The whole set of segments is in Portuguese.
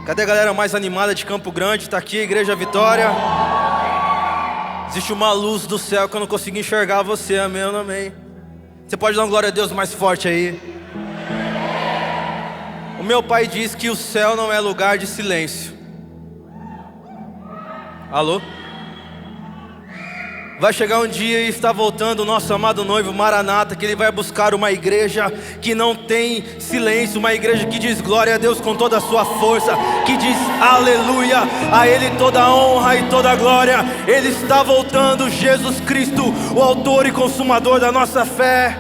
Cadê a galera mais animada de Campo Grande? Tá aqui, Igreja Vitória. Existe uma luz do céu que eu não consigo enxergar você, amém ou não amém? Você pode dar uma glória a Deus mais forte aí? O meu pai diz que o céu não é lugar de silêncio. Alô? Vai chegar um dia e está voltando o nosso amado noivo Maranata, que ele vai buscar uma igreja que não tem silêncio, uma igreja que diz glória a Deus com toda a sua força, que diz aleluia, a Ele toda a honra e toda a glória. Ele está voltando, Jesus Cristo, o autor e consumador da nossa fé.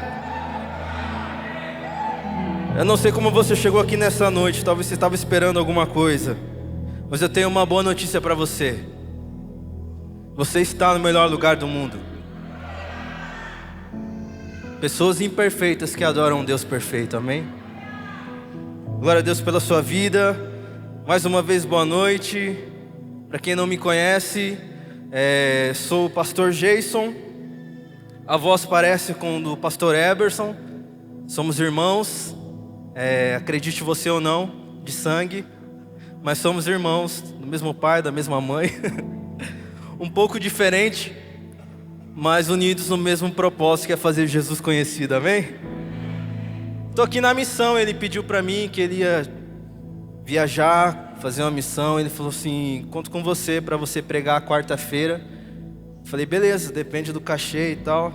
Eu não sei como você chegou aqui nessa noite, talvez você estava esperando alguma coisa, mas eu tenho uma boa notícia para você. Você está no melhor lugar do mundo. Pessoas imperfeitas que adoram um Deus perfeito, amém? Glória a Deus pela sua vida. Mais uma vez, boa noite. Para quem não me conhece, sou o pastor Jason. A voz parece com a do pastor Eberson. Somos irmãos, acredite você ou não, de sangue, mas somos irmãos do mesmo pai, da mesma mãe. Um pouco diferente, mas unidos no mesmo propósito, que é fazer Jesus conhecido, amém? Estou aqui na missão. Ele pediu para mim que ele ia viajar, fazer uma missão. Ele falou assim: conto com você para você pregar quarta-feira. Falei, beleza, depende do cachê e tal.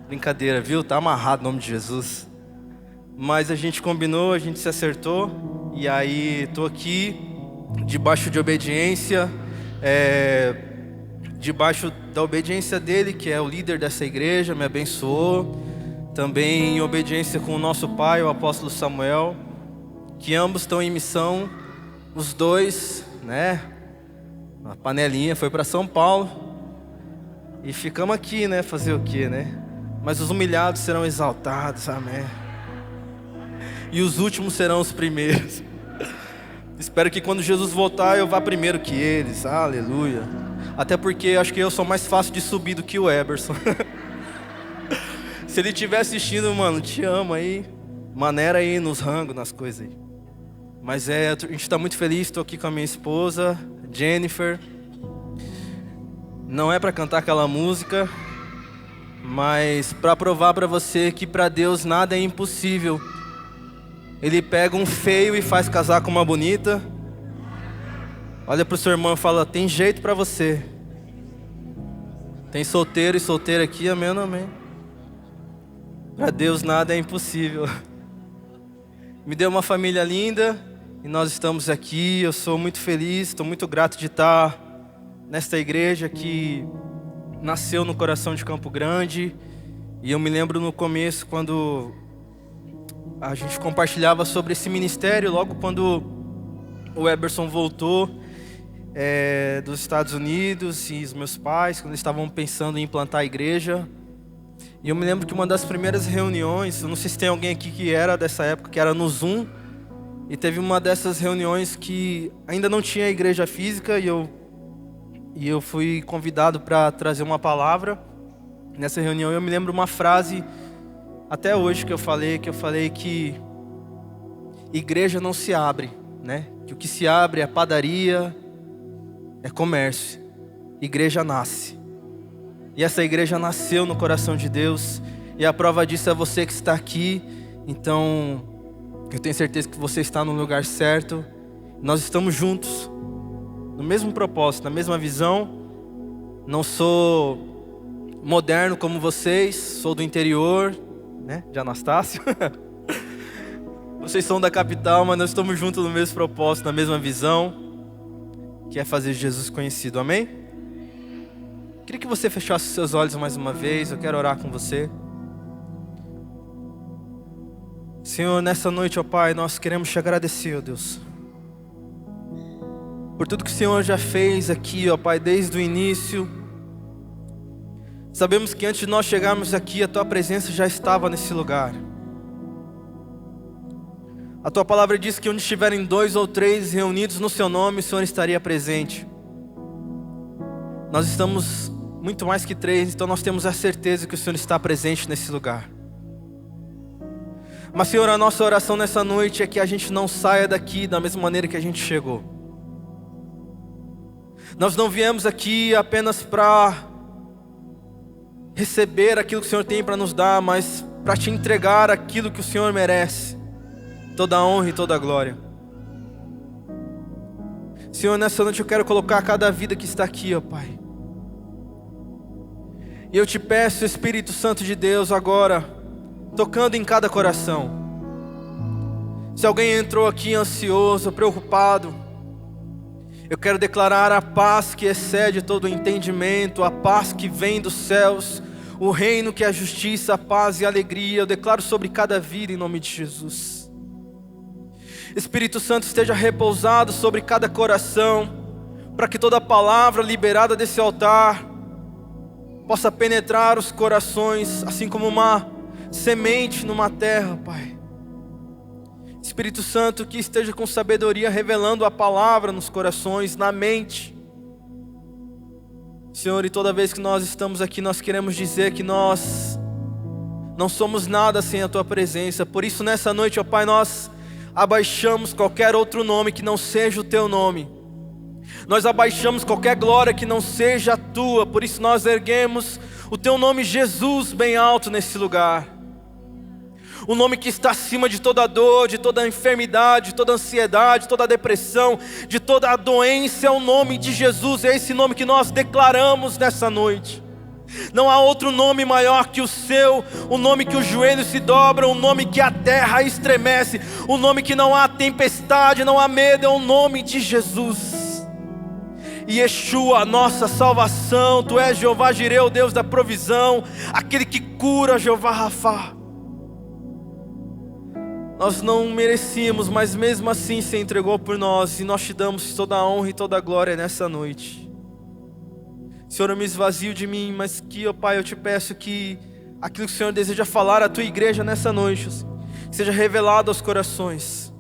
Brincadeira, viu? Tá amarrado o nome de Jesus. Mas a gente combinou, a gente se acertou. E aí estou aqui, debaixo de obediência, debaixo da obediência dele, que é o líder dessa igreja, me abençoou. Também em obediência com o nosso pai, o apóstolo Samuel, que ambos estão em missão. Os dois, né? A panelinha foi para São Paulo. E ficamos aqui, né? Fazer o quê, né? Mas os humilhados serão exaltados, amém. E os últimos serão os primeiros. Espero que quando Jesus voltar eu vá primeiro que eles, aleluia. Até porque acho que eu sou mais fácil de subir do que o Eberson. Se ele estiver assistindo, mano, te amo aí. Maneira aí nos rangos, nas coisas aí. Mas a gente está muito feliz, estou aqui com a minha esposa, Jennifer. Não é para cantar aquela música, mas para provar para você que para Deus nada é impossível. Ele pega um feio e faz casar com uma bonita. Olha para o seu irmão e fala, tem jeito para você. Tem solteiro e solteira aqui, amém ou não amém? Para Deus nada é impossível. Me deu uma família linda e nós estamos aqui. Eu sou muito feliz, estou muito grato de estar nesta igreja que nasceu no coração de Campo Grande. E eu me lembro no começo, quando a gente compartilhava sobre esse ministério, logo quando o Eberson voltou dos Estados Unidos, e os meus pais, quando eles estavam pensando em implantar a igreja. E eu me lembro que uma das primeiras reuniões, eu não sei se tem alguém aqui que era dessa época, que era no Zoom, e teve uma dessas reuniões que ainda não tinha igreja física, e eu fui convidado para trazer uma palavra. Nessa reunião eu me lembro uma frase até hoje que eu falei que igreja não se abre, né? Que o que se abre é padaria, é comércio. Igreja nasce. E essa igreja nasceu no coração de Deus. E a prova disso é você que está aqui. Então, eu tenho certeza que você está no lugar certo. Nós estamos juntos, no mesmo propósito, na mesma visão. Não sou moderno como vocês, sou do interior, né, de Anastácio. Vocês são da capital, mas nós estamos juntos no mesmo propósito, na mesma visão, que é fazer Jesus conhecido, amém? Queria que você fechasse seus olhos mais uma vez, eu quero orar com você. Senhor, nessa noite, ó Pai, nós queremos te agradecer, ó Deus, por tudo que o Senhor já fez aqui, ó Pai, desde o início. Sabemos que antes de nós chegarmos aqui, a Tua presença já estava nesse lugar. A Tua palavra diz que onde estiverem 2 ou 3 reunidos no Seu nome, o Senhor estaria presente. Nós estamos muito mais que 3, então nós temos a certeza que o Senhor está presente nesse lugar. Mas, Senhor, a nossa oração nessa noite é que a gente não saia daqui da mesma maneira que a gente chegou. Nós não viemos aqui apenas para receber aquilo que o Senhor tem para nos dar, mas para te entregar aquilo que o Senhor merece, toda a honra e toda a glória. Senhor, nessa noite eu quero colocar cada vida que está aqui, ó Pai. E eu te peço, Espírito Santo de Deus, agora, tocando em cada coração. Se alguém entrou aqui ansioso, preocupado, eu quero declarar a paz que excede todo o entendimento, a paz que vem dos céus, o reino que é a justiça, a paz e a alegria. Eu declaro sobre cada vida em nome de Jesus. Espírito Santo esteja repousado sobre cada coração, para que toda palavra liberada desse altar possa penetrar os corações, assim como uma semente numa terra, Pai. Espírito Santo, que esteja com sabedoria revelando a palavra nos corações, na mente. Senhor, e toda vez que nós estamos aqui, nós queremos dizer que nós não somos nada sem a Tua presença. Por isso nessa noite, ó Pai, nós abaixamos qualquer outro nome que não seja o Teu nome. Nós abaixamos qualquer glória que não seja a Tua. Por isso nós erguemos o Teu nome Jesus bem alto nesse lugar. O nome que está acima de toda dor, de toda enfermidade, de toda ansiedade, de toda depressão, de toda a doença, é o nome de Jesus. É esse nome que nós declaramos nessa noite. Não há outro nome maior que o seu, o nome que os joelhos se dobram, o nome que a terra estremece, o nome que não há tempestade, não há medo, é o nome de Jesus. E Yeshua, nossa salvação, Tu és Jeová Jireh, o Deus da provisão, aquele que cura, Jeová Rafá. Nós não merecíamos, mas mesmo assim se entregou por nós, e nós te damos toda a honra e toda a glória nessa noite. Senhor, eu me esvazio de mim, mas que, ó Pai, eu te peço que aquilo que o Senhor deseja falar à Tua igreja nessa noite, seja revelado aos corações.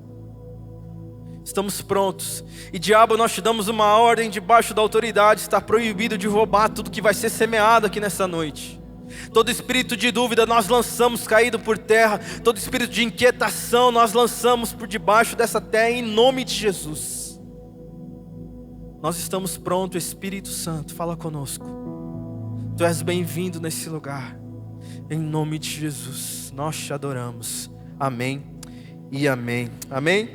Estamos prontos. E diabo, nós te damos uma ordem debaixo da autoridade. Está proibido de roubar tudo que vai ser semeado aqui nessa noite. Todo espírito de dúvida nós lançamos caído por terra. Todo espírito de inquietação nós lançamos por debaixo dessa terra em nome de Jesus. Nós estamos prontos, Espírito Santo, fala conosco. Tu és bem-vindo nesse lugar. Em nome de Jesus, nós te adoramos. Amém e amém. Amém?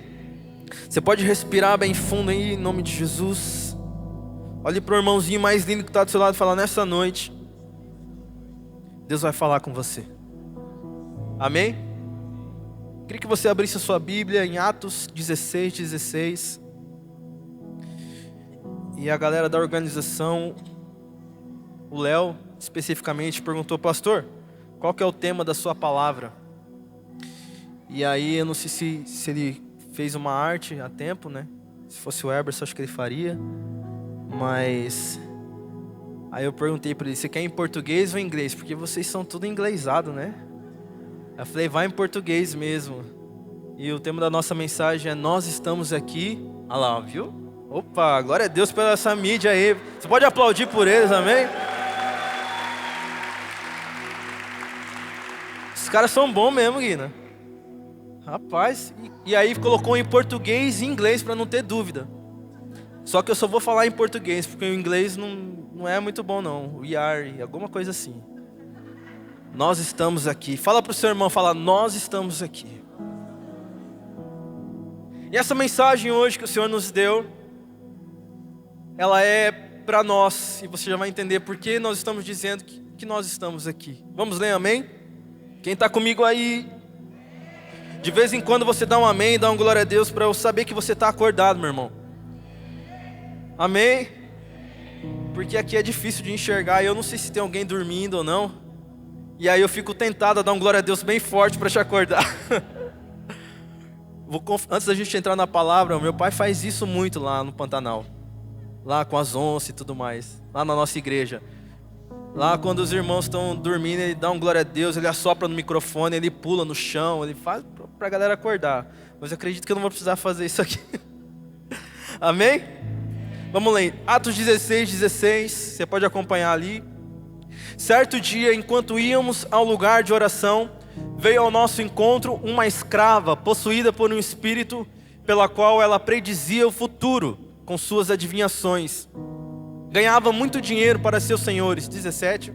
Você pode respirar bem fundo aí em nome de Jesus. Olhe para o irmãozinho mais lindo que está do seu lado e fala: nessa noite Deus vai falar com você. Amém? Queria que você abrisse a sua Bíblia em Atos 16:16. E a galera da organização, o Léo especificamente, perguntou: pastor, qual que é o tema da sua palavra? E aí eu não sei se ele fez uma arte a tempo, né? Se fosse o Eberson, acho que ele faria. Mas aí eu perguntei para ele: você quer em português ou em inglês? Porque vocês são tudo inglesado, né? Eu falei: vai em português mesmo. E o tema da nossa mensagem é: nós estamos aqui. Olha lá, viu? Opa, glória a Deus pela essa mídia aí. Você pode aplaudir por eles, amém? Os caras são bons mesmo, Guina. Rapaz, e aí colocou em português e inglês para não ter dúvida. Só que eu só vou falar em português, porque o inglês não é muito bom não. We are, alguma coisa assim. Nós estamos aqui. Fala para o seu irmão, fala: nós estamos aqui. E essa mensagem hoje que o Senhor nos deu, ela é para nós. E você já vai entender por que nós estamos dizendo que nós estamos aqui. Vamos ler, amém? Quem está comigo aí? De vez em quando você dá um amém, dá um glória a Deus, para eu saber que você está acordado, meu irmão. Amém? Porque aqui é difícil de enxergar, e eu não sei se tem alguém dormindo ou não. E aí eu fico tentado a dar um glória a Deus bem forte para te acordar. Antes da gente entrar na palavra, meu pai faz isso muito lá no Pantanal. Lá com as onças e tudo mais. Lá na nossa igreja. Lá quando os irmãos estão dormindo, ele dá um glória a Deus, ele assopra no microfone, ele pula no chão, ele faz para a galera acordar. Mas eu acredito que eu não vou precisar fazer isso aqui. Amém? Vamos ler, Atos 16:16, você pode acompanhar ali. Certo dia, enquanto íamos ao lugar de oração, veio ao nosso encontro uma escrava possuída por um espírito pela qual ela predizia o futuro com suas adivinhações. Ganhava muito dinheiro para seus senhores. 17.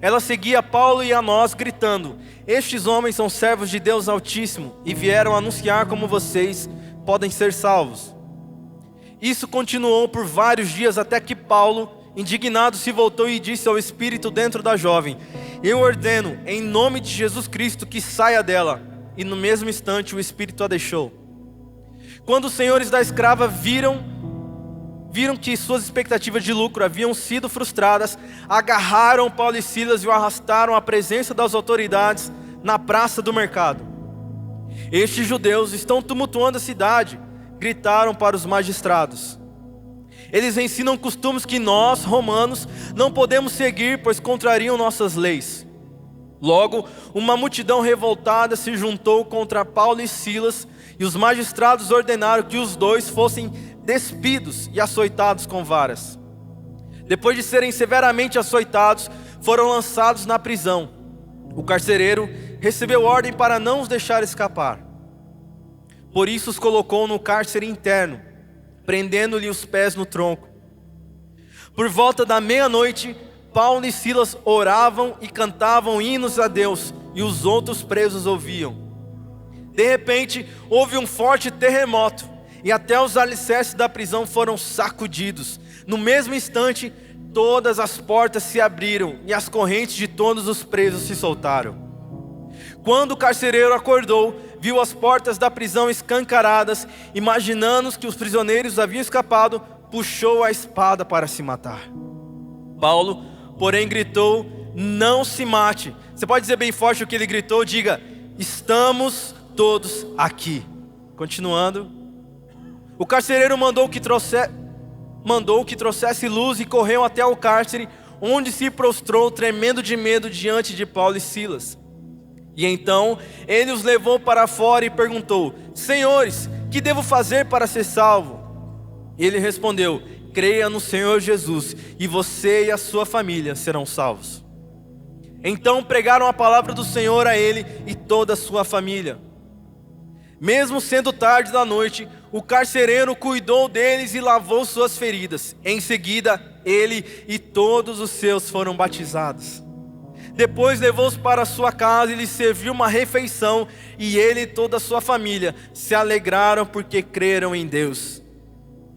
Ela seguia Paulo e a nós, gritando: estes homens são servos de Deus Altíssimo e vieram anunciar como vocês podem ser salvos. Isso continuou por vários dias até que Paulo, indignado, se voltou e disse ao espírito dentro da jovem: eu ordeno, em nome de Jesus Cristo, que saia dela. E no mesmo instante o espírito a deixou. Quando os senhores da escrava viram que suas expectativas de lucro haviam sido frustradas, agarraram Paulo e Silas e o arrastaram à presença das autoridades na praça do mercado. Estes judeus estão tumultuando a cidade, gritaram para os magistrados. Eles ensinam costumes que nós, romanos, não podemos seguir, pois contrariam nossas leis. Logo, uma multidão revoltada se juntou contra Paulo e Silas, e os magistrados ordenaram que os dois fossem despidos e açoitados com varas. Depois de serem severamente açoitados, foram lançados na prisão. O carcereiro recebeu ordem para não os deixar escapar. Por isso os colocou no cárcere interno, prendendo-lhe os pés no tronco. Por volta da meia-noite, Paulo e Silas oravam e cantavam hinos a Deus, e os outros presos ouviam. De repente, houve um forte terremoto, e até os alicerces da prisão foram sacudidos. No mesmo instante, todas as portas se abriram, e as correntes de todos os presos se soltaram. Quando o carcereiro acordou, viu as portas da prisão escancaradas, imaginando que os prisioneiros haviam escapado, puxou a espada para se matar. Paulo, porém, gritou: não se mate. Você pode dizer bem forte o que ele gritou? Diga: estamos todos aqui. Continuando, o carcereiro mandou que trouxesse luz e correu até o cárcere, onde se prostrou tremendo de medo diante de Paulo e Silas. E então ele os levou para fora e perguntou: senhores, que devo fazer para ser salvo? Ele respondeu: creia no Senhor Jesus, e você e a sua família serão salvos. Então pregaram a palavra do Senhor a ele e toda a sua família. Mesmo sendo tarde da noite, o carcereiro cuidou deles e lavou suas feridas. Em seguida, ele e todos os seus foram batizados. Depois levou-os para sua casa e lhes serviu uma refeição, e ele e toda a sua família se alegraram porque creram em Deus.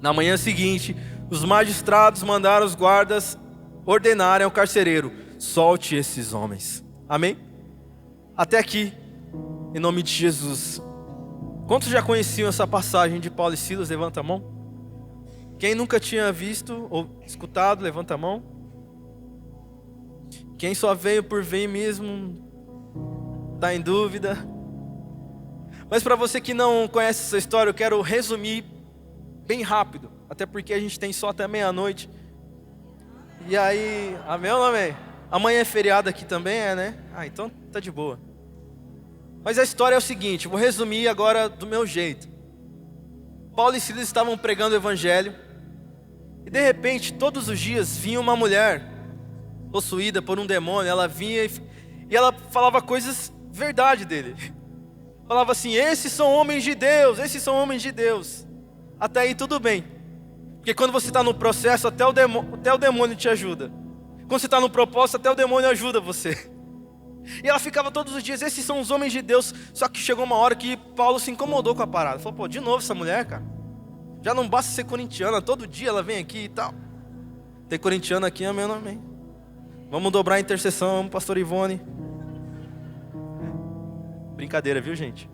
Na manhã seguinte, os magistrados mandaram os guardas ordenarem ao carcereiro: solte esses homens. Amém? Até aqui, em nome de Jesus. Quantos já conheciam essa passagem de Paulo e Silas? Levanta a mão. Quem nunca tinha visto ou escutado, levanta a mão. Quem só veio por vir mesmo, está em dúvida. Mas para você que não conhece essa história, eu quero resumir bem rápido, até porque a gente tem só até meia-noite. E aí, amém ou não amém? Amanhã é feriado aqui também, né? Então tá de boa. Mas a história é o seguinte, vou resumir agora do meu jeito. Paulo e Silas estavam pregando o evangelho, e de repente, todos os dias, vinha uma mulher possuída por um demônio. Ela vinha e ela falava coisas verdade dele. Falava assim: esses são homens de Deus, esses são homens de Deus. Até aí tudo bem, porque quando você está no processo, até o demônio te ajuda. Quando você está no propósito, até o demônio ajuda você. E ela ficava todos os dias: esses são os homens de Deus. Só que chegou uma hora que Paulo se incomodou com a parada. Falou: pô, de novo essa mulher, cara. Já não basta ser corintiana, todo dia ela vem aqui e tal. Tem corintiano aqui, amém ou não amém? Vamos dobrar a intercessão, pastor Ivone. Brincadeira, viu, gente?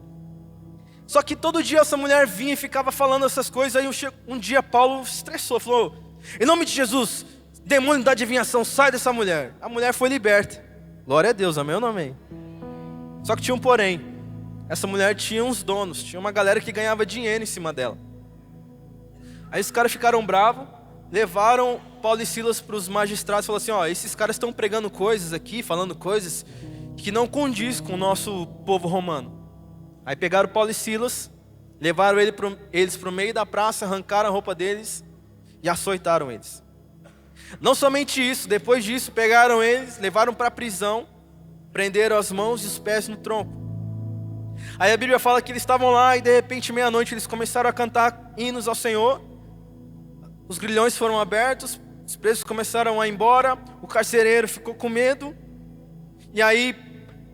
Só que todo dia essa mulher vinha e ficava falando essas coisas. Aí um dia Paulo se estressou, falou: em nome de Jesus, demônio da adivinhação, sai dessa mulher. A mulher foi liberta. Glória a Deus, amém ou não amém? Só que tinha um porém. Essa mulher tinha uns donos, tinha uma galera que ganhava dinheiro em cima dela. Aí os caras ficaram bravos, levaram Paulo e Silas para os magistrados e falaram assim: ó, esses caras estão pregando coisas aqui, falando coisas que não condiz com o nosso povo romano. Aí pegaram Paulo e Silas, levaram eles para o meio da praça, arrancaram a roupa deles e açoitaram eles. Não somente isso, depois disso pegaram eles, levaram para a prisão prenderam as mãos e os pés no tronco. Aí a Bíblia fala que eles estavam lá e de repente, meia-noite, eles começaram a cantar hinos ao Senhor. Os grilhões foram abertos, os presos começaram a ir embora, o carcereiro ficou com medo. E aí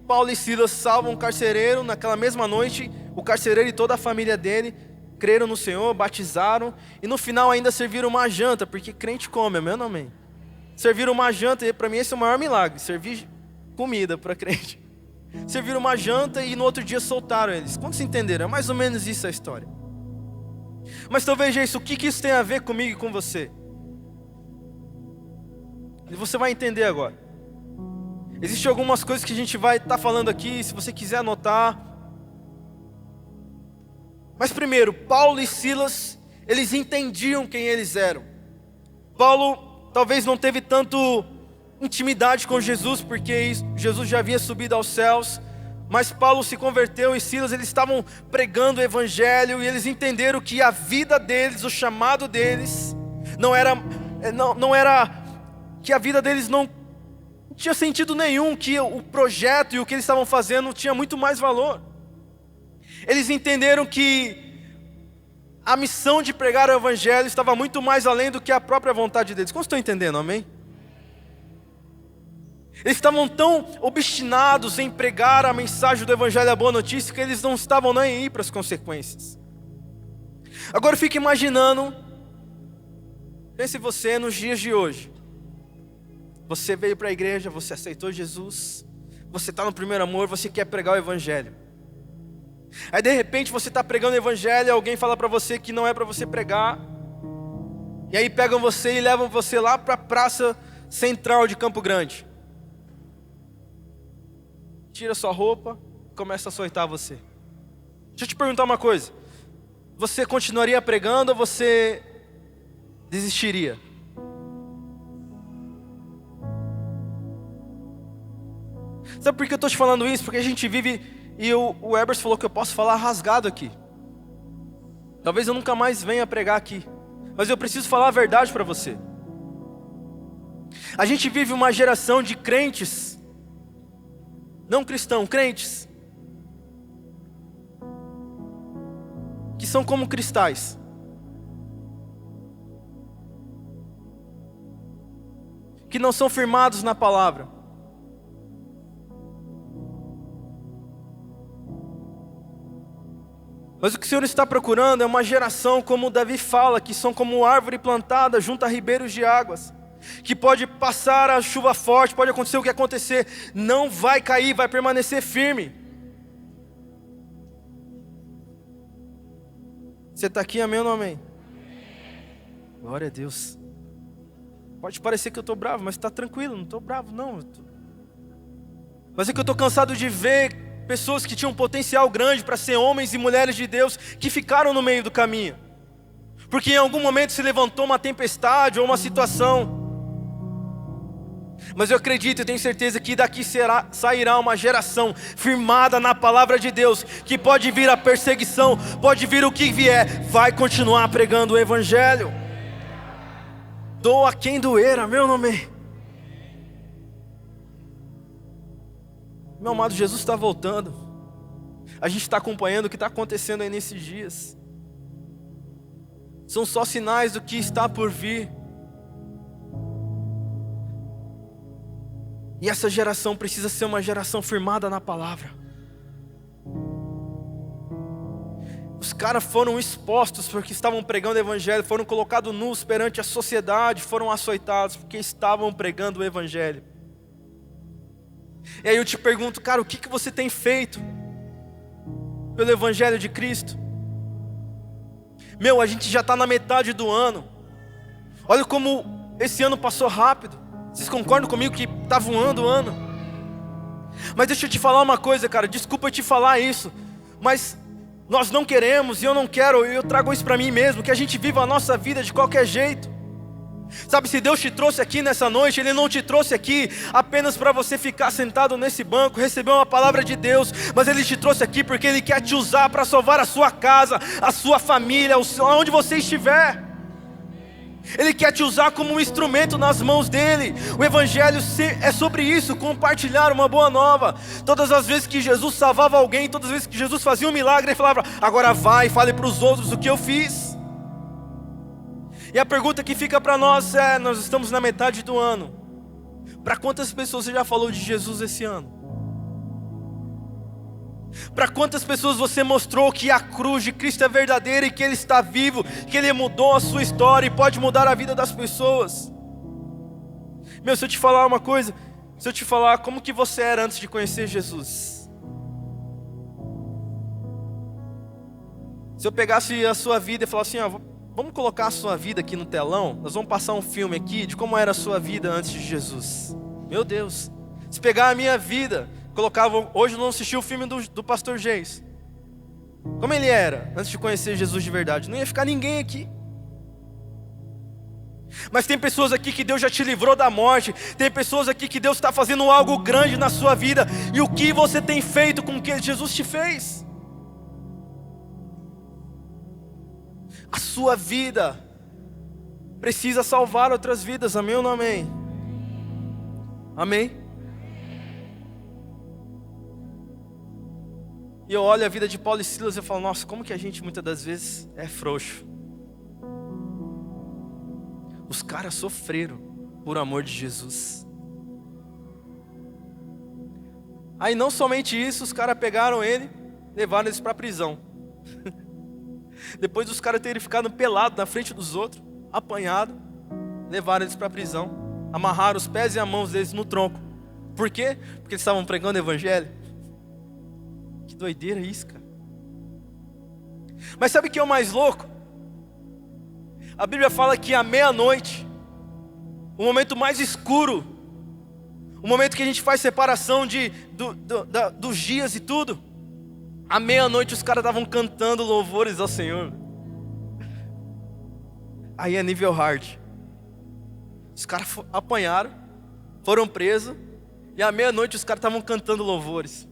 Paulo e Silas salvam o carcereiro. Naquela mesma noite, o carcereiro e toda a família dele creram no Senhor, batizaram. E no final ainda serviram uma janta, porque crente come, amém ou amém? Serviram uma janta, e para mim esse é o maior milagre, servir comida para crente. Serviram uma janta e no outro dia soltaram eles. Quantos entenderam? É mais ou menos isso a história. Mas então veja isso, o que isso tem a ver comigo e com você? E você vai entender agora. Existem algumas coisas que a gente vai estar falando aqui, se você quiser anotar. Mas primeiro, Paulo e Silas, eles entendiam quem eles eram. Paulo talvez não teve tanto intimidade com Jesus, porque Jesus já havia subido aos céus. Mas Paulo se converteu e Silas, eles estavam pregando o evangelho. E eles entenderam que a vida deles, o chamado deles, não era que a vida deles não tinha sentido nenhum, que o projeto e o que eles estavam fazendo tinha muito mais valor. Eles entenderam que a missão de pregar o evangelho estava muito mais além do que a própria vontade deles. Como estão entendendo, amém? Eles estavam tão obstinados em pregar a mensagem do evangelho, a boa notícia, que eles não estavam nem aí para as consequências. Agora fique imaginando, pense você nos dias de hoje. Você veio para a igreja, você aceitou Jesus, você está no primeiro amor, você quer pregar o evangelho. Aí de repente você está pregando o evangelho e alguém fala para você que não é para você pregar. E aí pegam você e levam você lá para a praça central de Campo Grande. Tira sua roupa e começa a açoitar você. Deixa eu te perguntar uma coisa. Você continuaria pregando ou você desistiria? Sabe por que eu estou te falando isso? Porque a gente vive, e o Ebers falou que eu posso falar rasgado aqui. Talvez eu nunca mais venha pregar aqui, mas eu preciso falar a verdade para você. A gente vive uma geração de crentes, não cristãos, crentes, que são como cristais. Que não são firmados na palavra. Mas o que o Senhor está procurando é uma geração, como Davi fala, que são como árvore plantada junto a ribeiros de águas, que pode passar a chuva forte, pode acontecer o que acontecer, não vai cair, vai permanecer firme. Você está aqui, amém ou não amém? Glória a Deus. Pode parecer que eu estou bravo, mas está tranquilo, não estou bravo não. Mas é que eu estou cansado de ver pessoas que tinham potencial grande para ser homens e mulheres de Deus, que ficaram no meio do caminho, porque em algum momento se levantou uma tempestade ou uma situação. Mas eu acredito, eu tenho certeza que daqui sairá uma geração firmada na palavra de Deus, que pode vir a perseguição, pode vir o que vier, vai continuar pregando o evangelho. Doa quem doer, amém ou não amém? Meu amado, Jesus está voltando. A gente está acompanhando o que está acontecendo aí nesses dias. São só sinais do que está por vir. E essa geração precisa ser uma geração firmada na palavra. Os caras foram expostos porque estavam pregando o evangelho, foram colocados nus perante a sociedade, foram açoitados porque estavam pregando o evangelho. E aí eu te pergunto, cara, o que você tem feito pelo evangelho de Cristo? A gente já está na metade do ano. Olha como esse ano passou rápido. Vocês concordam comigo que está voando o ano? Mas deixa eu te falar uma coisa, cara, desculpa eu te falar isso, mas nós não queremos, e eu não quero, eu trago isso para mim mesmo, que a gente viva a nossa vida de qualquer jeito. Sabe, se Deus te trouxe aqui nessa noite, Ele não te trouxe aqui apenas para você ficar sentado nesse banco, receber uma palavra de Deus, mas Ele te trouxe aqui porque Ele quer te usar para salvar a sua casa, a sua família, onde você estiver. Ele quer te usar como um instrumento nas mãos dele. O evangelho é sobre isso, compartilhar uma boa nova. Todas as vezes que Jesus salvava alguém, todas as vezes que Jesus fazia um milagre, ele falava: agora vai e fale para os outros o que eu fiz. E a pergunta que fica para nós é: nós estamos na metade do ano. Para quantas pessoas você já falou de Jesus esse ano? Para quantas pessoas você mostrou que a cruz de Cristo é verdadeira e que Ele está vivo, que Ele mudou a sua história e pode mudar a vida das pessoas? Meu, se eu te falar uma coisa, se eu te falar como que você era antes de conhecer Jesus, se eu pegasse a sua vida e falasse assim: vamos colocar a sua vida aqui no telão, nós vamos passar um filme aqui de como era a sua vida antes de Jesus. Meu Deus, se pegar a minha vida, colocava, hoje eu não assisti o filme do pastor Geis, como ele era antes de conhecer Jesus de verdade, não ia ficar ninguém aqui. Mas tem pessoas aqui que Deus já te livrou da morte. Tem pessoas aqui que Deus está fazendo algo grande na sua vida. E o que você tem feito com o que Jesus te fez? A sua vida precisa salvar outras vidas, amém ou não amém? Amém? E eu olho a vida de Paulo e Silas e eu falo: nossa, como que a gente muitas das vezes é frouxo. Os caras sofreram por amor de Jesus. Aí não somente isso, os caras pegaram ele, levaram eles para a prisão. Depois dos caras terem ficado pelados na frente dos outros, apanhado, levaram eles para a prisão, amarraram os pés e as mãos deles no tronco. Por quê? Porque eles estavam pregando o evangelho. Que doideira isso, cara. Mas sabe o que é o mais louco? A Bíblia fala que à meia-noite, o momento mais escuro, o momento que a gente faz separação dos dias e tudo, à meia-noite os caras estavam cantando louvores ao Senhor. Aí é nível hard. Os caras apanharam, foram presos, e à meia-noite os caras estavam cantando louvores.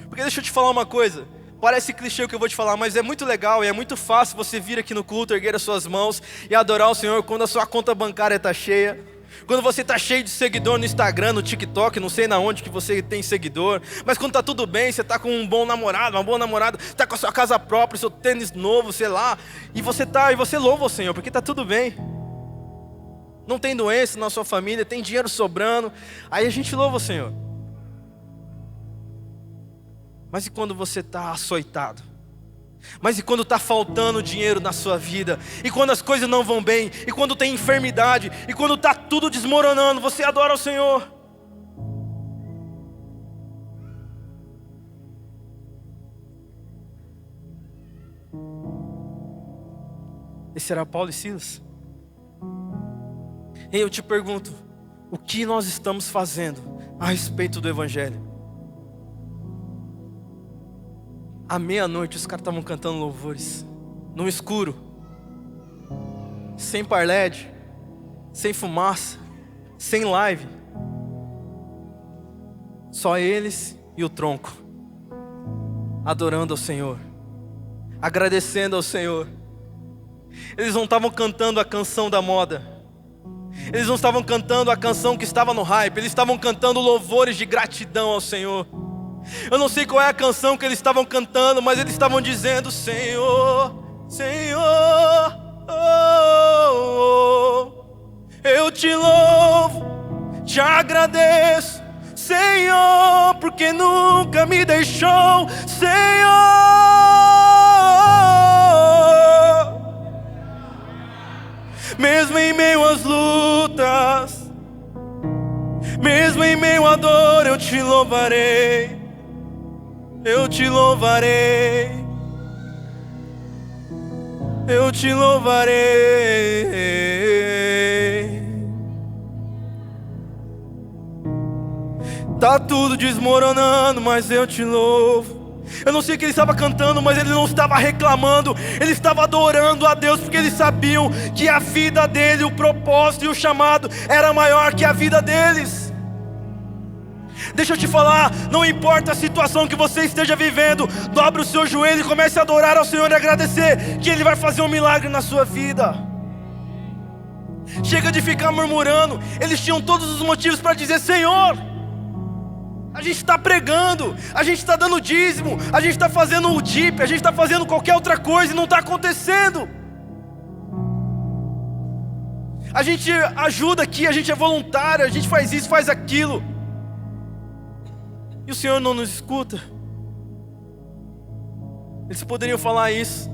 Porque deixa eu te falar uma coisa. Parece clichê o que eu vou te falar, mas é muito legal e é muito fácil você vir aqui no culto, erguer as suas mãos e adorar o Senhor quando a sua conta bancária está cheia. Quando você está cheio de seguidor no Instagram, no TikTok, não sei na onde que você tem seguidor. Mas quando está tudo bem, você está com um bom namorado, uma boa namorada, está com a sua casa própria, seu tênis novo, sei lá. E você louva o Senhor, porque está tudo bem. Não tem doença na sua família, tem dinheiro sobrando. Aí a gente louva o Senhor. Mas e quando você está açoitado? Mas e quando está faltando dinheiro na sua vida? E quando as coisas não vão bem? E quando tem enfermidade? E quando está tudo desmoronando? Você adora o Senhor? Esse era Paulo e Silas. E eu te pergunto, o que nós estamos fazendo a respeito do evangelho? À meia-noite os caras estavam cantando louvores, no escuro, sem par LED, sem fumaça, sem live. Só eles e o tronco, adorando ao Senhor, agradecendo ao Senhor. Eles não estavam cantando a canção da moda, eles não estavam cantando a canção que estava no hype, eles estavam cantando louvores de gratidão ao Senhor. Eu não sei qual é a canção que eles estavam cantando, mas eles estavam dizendo: Senhor, Senhor, eu te louvo, te agradeço, Senhor, porque nunca me deixou, Senhor. Mesmo em meio às lutas, mesmo em meio à dor, eu te louvarei. Eu te louvarei, eu te louvarei. Tá tudo desmoronando, mas eu te louvo. Eu não sei o que ele estava cantando, mas ele não estava reclamando, ele estava adorando a Deus, porque eles sabiam que a vida dele, o propósito e o chamado era maior que a vida deles. Deixa eu te falar, não importa a situação que você esteja vivendo, dobre o seu joelho e comece a adorar ao Senhor e agradecer que Ele vai fazer um milagre na sua vida. Chega de ficar murmurando. Eles tinham todos os motivos para dizer: Senhor, a gente está pregando, a gente está dando dízimo, a gente está fazendo o DIP, a gente está fazendo qualquer outra coisa e não está acontecendo. A gente ajuda aqui, a gente é voluntário, a gente faz isso, faz aquilo, e o Senhor não nos escuta. Eles poderiam falar isso,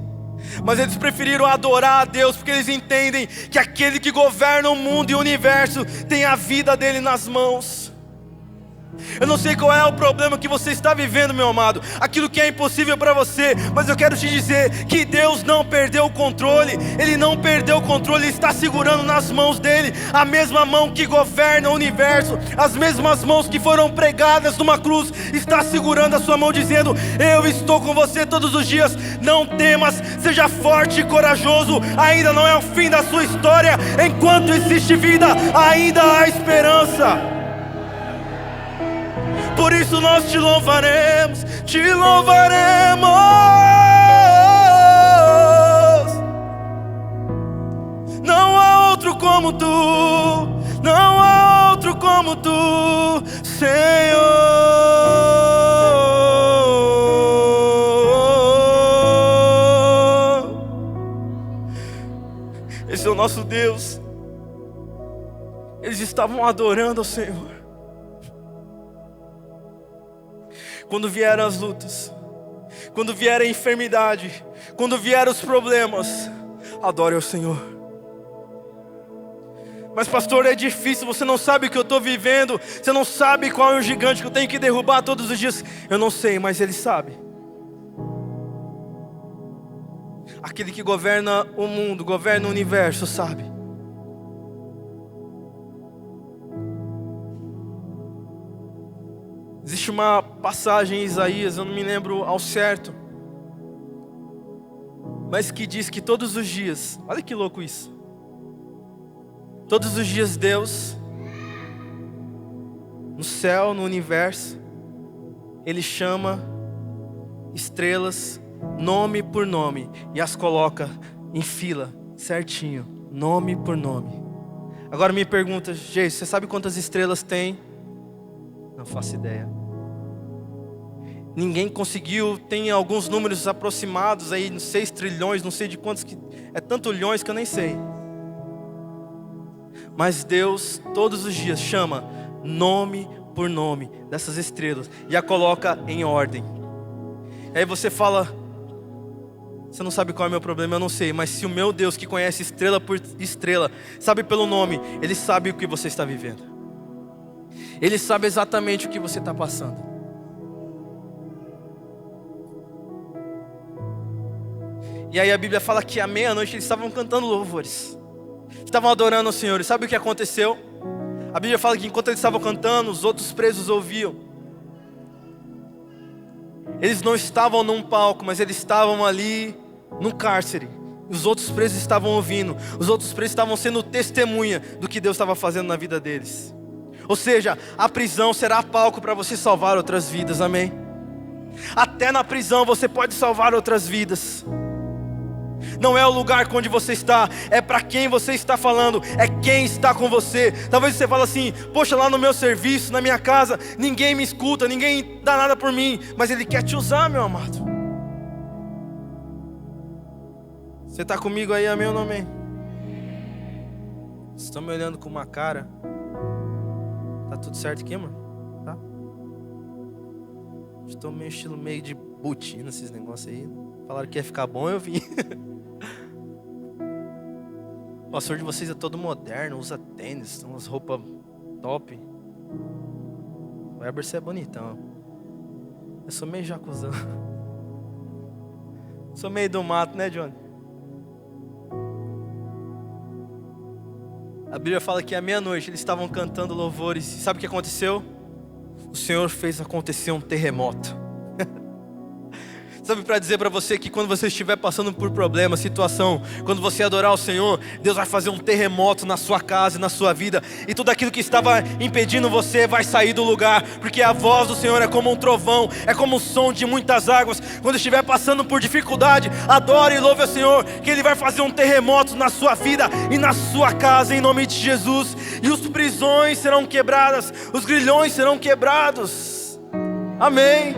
mas eles preferiram adorar a Deus, porque eles entendem que aquele que governa o mundo e o universo tem a vida dele nas mãos. Eu não sei qual é o problema que você está vivendo, meu amado, aquilo que é impossível para você, mas eu quero te dizer que Deus não perdeu o controle. Ele não perdeu o controle, Ele está segurando nas mãos dEle, a mesma mão que governa o universo, as mesmas mãos que foram pregadas numa cruz, está segurando a sua mão dizendo: eu estou com você todos os dias, não temas, seja forte e corajoso, ainda não é o fim da sua história, enquanto existe vida, ainda há esperança. Por isso nós te louvaremos, te louvaremos. Não há outro como tu, não há outro como tu, Senhor. Esse é o nosso Deus. Eles estavam adorando ao Senhor. Quando vieram as lutas, quando vier a enfermidade, quando vieram os problemas, adore ao Senhor. Mas pastor, é difícil, você não sabe o que eu estou vivendo, você não sabe qual é o gigante que eu tenho que derrubar todos os dias. Eu não sei, mas Ele sabe. Aquele que governa o mundo, governa o universo, sabe. Existe uma passagem em Isaías, eu não me lembro ao certo, mas que diz que todos os dias, olha que louco isso, todos os dias Deus, no céu, no universo, Ele chama estrelas, nome por nome, e as coloca em fila, certinho, nome por nome. Agora me pergunta, Gê, você sabe quantas estrelas tem? Não faço ideia. Ninguém conseguiu, tem alguns números aproximados aí, 6 trilhões, não sei de quantos, que é tanto milhões que eu nem sei. Mas Deus todos os dias chama nome por nome dessas estrelas e a coloca em ordem. E aí você fala: você não sabe qual é o meu problema, eu não sei, mas se o meu Deus, que conhece estrela por estrela, sabe pelo nome, Ele sabe o que você está vivendo. Ele sabe exatamente o que você está passando. E aí a Bíblia fala que à meia-noite eles estavam cantando louvores, estavam adorando ao Senhor. E sabe o que aconteceu? A Bíblia fala que enquanto eles estavam cantando, os outros presos ouviam. Eles não estavam num palco, mas eles estavam ali num cárcere. Os outros presos estavam ouvindo, os outros presos estavam sendo testemunha do que Deus estava fazendo na vida deles. Ou seja, a prisão será palco para você salvar outras vidas, amém? Até na prisão você pode salvar outras vidas. Não é o lugar onde você está, é para quem você está falando, é quem está com você. Talvez você fale assim: poxa, lá no meu serviço, na minha casa, ninguém me escuta, ninguém dá nada por mim. Mas Ele quer te usar, meu amado. Você está comigo aí, amém ou não amém? Vocês estão me olhando com uma cara. Tá tudo certo aqui, mano? Tá? Estou meio estilo meio de botina, esses negócios aí. Falaram que ia ficar bom, eu vim. O pastor de vocês é todo moderno, usa tênis, umas roupas top. O Heber, você é bonitão. Eu sou meio jacuzão. Sou meio do mato, né, Johnny? A Bíblia fala que à meia-noite eles estavam cantando louvores. E sabe o que aconteceu? O Senhor fez acontecer um terremoto. Sabe, para dizer para você que quando você estiver passando por problema, situação, quando você adorar o Senhor, Deus vai fazer um terremoto na sua casa e na sua vida, e tudo aquilo que estava impedindo você vai sair do lugar, porque a voz do Senhor é como um trovão, é como o som de muitas águas. Quando estiver passando por dificuldade, adore e louve ao Senhor, que Ele vai fazer um terremoto na sua vida e na sua casa, em nome de Jesus. E os prisões serão quebradas, os grilhões serão quebrados. Amém.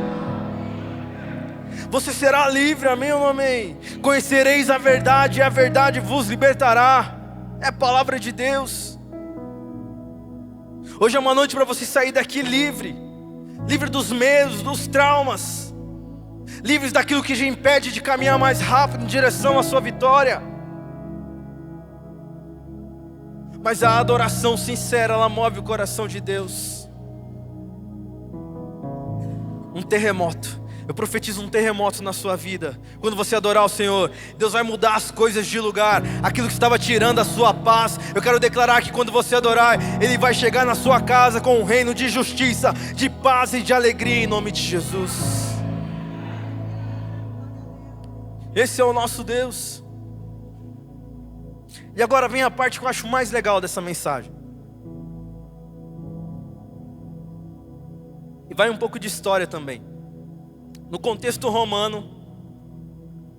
Você será livre, amém ou não amém? Conhecereis a verdade e a verdade vos libertará. É a palavra de Deus. Hoje é uma noite para você sair daqui livre. Livre dos medos, dos traumas. Livres daquilo que te impede de caminhar mais rápido em direção à sua vitória. Mas a adoração sincera, ela move o coração de Deus. Um terremoto. Eu profetizo um terremoto na sua vida. Quando você adorar o Senhor, Deus vai mudar as coisas de lugar. Aquilo que estava tirando a sua paz, eu quero declarar que quando você adorar, Ele vai chegar na sua casa com um reino de justiça, de paz e de alegria, em nome de Jesus. Esse é o nosso Deus. E agora vem a parte que eu acho mais legal dessa mensagem. E vai um pouco de história também. No contexto romano,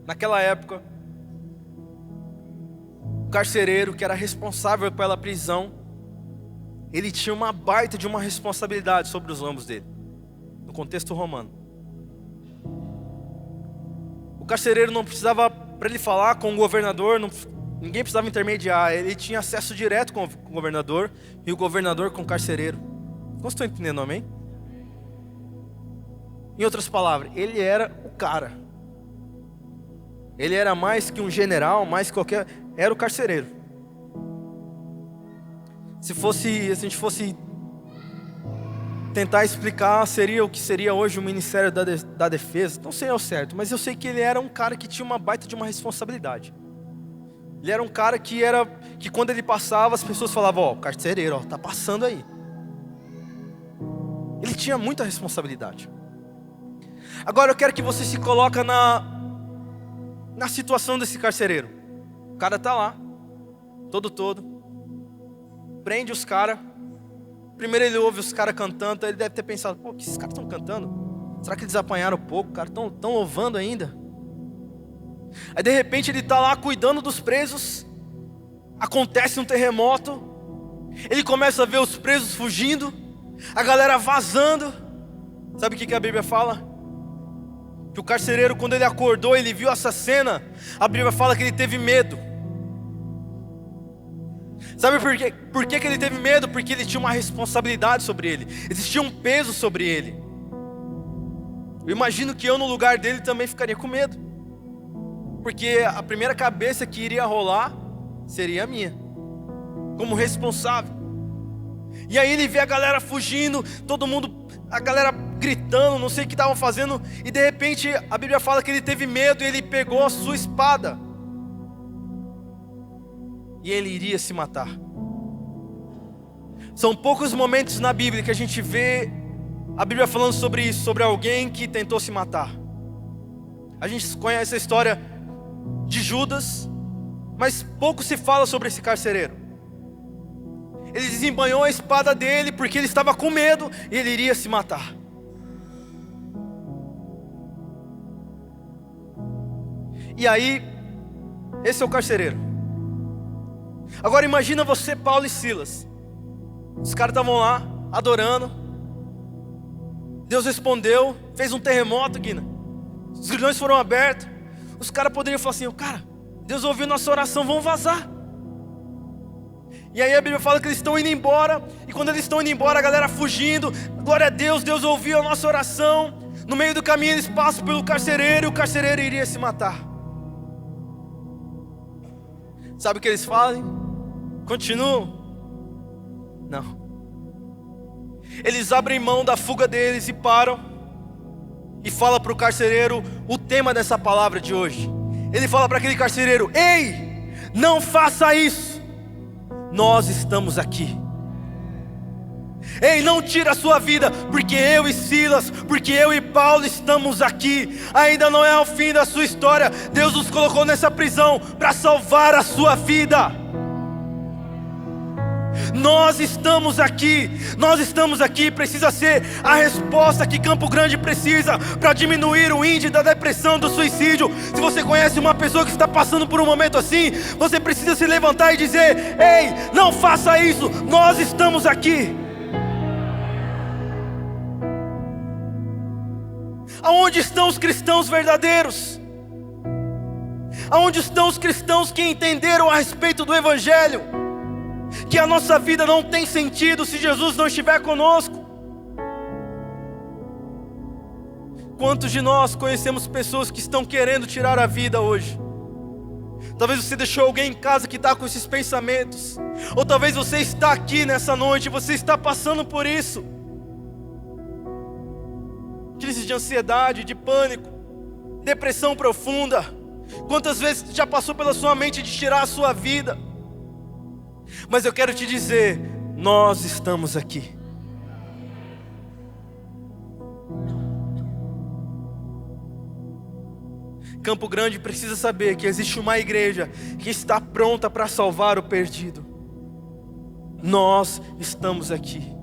naquela época, o carcereiro que era responsável pela prisão, ele tinha uma baita de uma responsabilidade sobre os ombros dele. No contexto romano, o carcereiro não precisava, para ele falar com o governador, ninguém precisava intermediar. Ele tinha acesso direto com o governador, e o governador com o carcereiro. Vocês estão entendendo, amém? Em outras palavras, ele era o cara. Ele era mais que um general, mais que qualquer... Era o carcereiro. Se a gente fosse tentar explicar, seria o que seria hoje o Ministério da Defesa. Não sei ao certo, mas eu sei que ele era um cara que tinha uma baita de uma responsabilidade. Ele era um cara que quando ele passava, as pessoas falavam, ó, o carcereiro, ó, tá passando aí. Ele tinha muita responsabilidade. Agora eu quero que você se coloque na situação desse carcereiro. O cara está lá, todo, prende os caras. Primeiro ele ouve os caras cantando, ele deve ter pensado, pô, o que esses caras estão cantando? Será que eles apanharam pouco? Cara, estão louvando ainda? Aí de repente ele está lá cuidando dos presos, acontece um terremoto, ele começa a ver os presos fugindo, a galera vazando. Sabe o que a Bíblia fala? Que o carcereiro, quando ele acordou, ele viu essa cena, a Bíblia fala que ele teve medo. Sabe por quê? Por que ele teve medo? Porque ele tinha uma responsabilidade sobre ele, existia um peso sobre ele. Eu imagino que eu no lugar dele também ficaria com medo, porque a primeira cabeça que iria rolar seria a minha, como responsável. E aí ele vê a galera fugindo, todo mundo, a galera gritando, não sei o que estavam fazendo, e de repente a Bíblia fala que ele teve medo e ele pegou a sua espada e ele iria se matar. São poucos momentos na Bíblia que a gente vê a Bíblia falando sobre isso, sobre alguém que tentou se matar. A gente conhece a história de Judas, mas pouco se fala sobre esse carcereiro. Ele desembanhou a espada dele porque ele estava com medo e ele iria se matar. E aí, esse é o carcereiro. Agora imagina você, Paulo e Silas. Os caras estavam lá, adorando. Deus respondeu, fez um terremoto, Guina. Os grilhões foram abertos. Os caras poderiam falar assim, cara, Deus ouviu nossa oração, vamos vazar. E aí a Bíblia fala que eles estão indo embora. E quando eles estão indo embora, a galera fugindo. Glória a Deus, Deus ouviu a nossa oração. No meio do caminho eles passam pelo carcereiro e o carcereiro iria se matar. Sabe o que eles fazem? Continuam? Não. Eles abrem mão da fuga deles e param. E fala para o carcereiro o tema dessa palavra de hoje. Ele fala para aquele carcereiro, ei, não faça isso. Nós estamos aqui. Ei, não tira a sua vida, porque eu e Silas, porque eu e Paulo estamos aqui. Ainda não é o fim da sua história. Deus nos colocou nessa prisão para salvar a sua vida. Nós estamos aqui, precisa ser a resposta que Campo Grande precisa para diminuir o índice da depressão, do suicídio. Se você conhece uma pessoa que está passando por um momento assim, você precisa se levantar e dizer: ei, não faça isso, nós estamos aqui. Aonde estão os cristãos verdadeiros? Aonde estão os cristãos que entenderam a respeito do Evangelho? Que a nossa vida não tem sentido se Jesus não estiver conosco. Quantos de nós conhecemos pessoas que estão querendo tirar a vida hoje? Talvez você deixou alguém em casa que está com esses pensamentos. Ou talvez você está aqui nessa noite e você está passando por isso. Crise de ansiedade, de pânico, depressão profunda. Quantas vezes já passou pela sua mente de tirar a sua vida? Mas eu quero te dizer, nós estamos aqui. Campo Grande precisa saber que existe uma igreja que está pronta para salvar o perdido. Nós estamos aqui.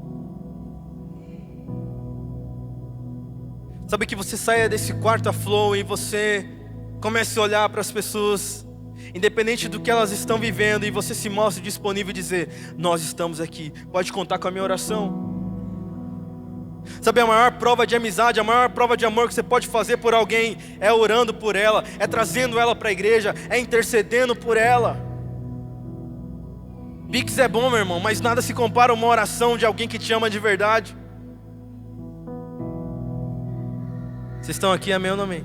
Sabe, que você saia desse quarto a flow e você comece a olhar para as pessoas, independente do que elas estão vivendo, e você se mostre disponível e dizer: nós estamos aqui, pode contar com a minha oração. Sabe, a maior prova de amizade, a maior prova de amor que você pode fazer por alguém é orando por ela, é trazendo ela para a igreja, é intercedendo por ela. Pix é bom, meu irmão, mas nada se compara a uma oração de alguém que te ama de verdade. Vocês estão aqui, amém ou não amém?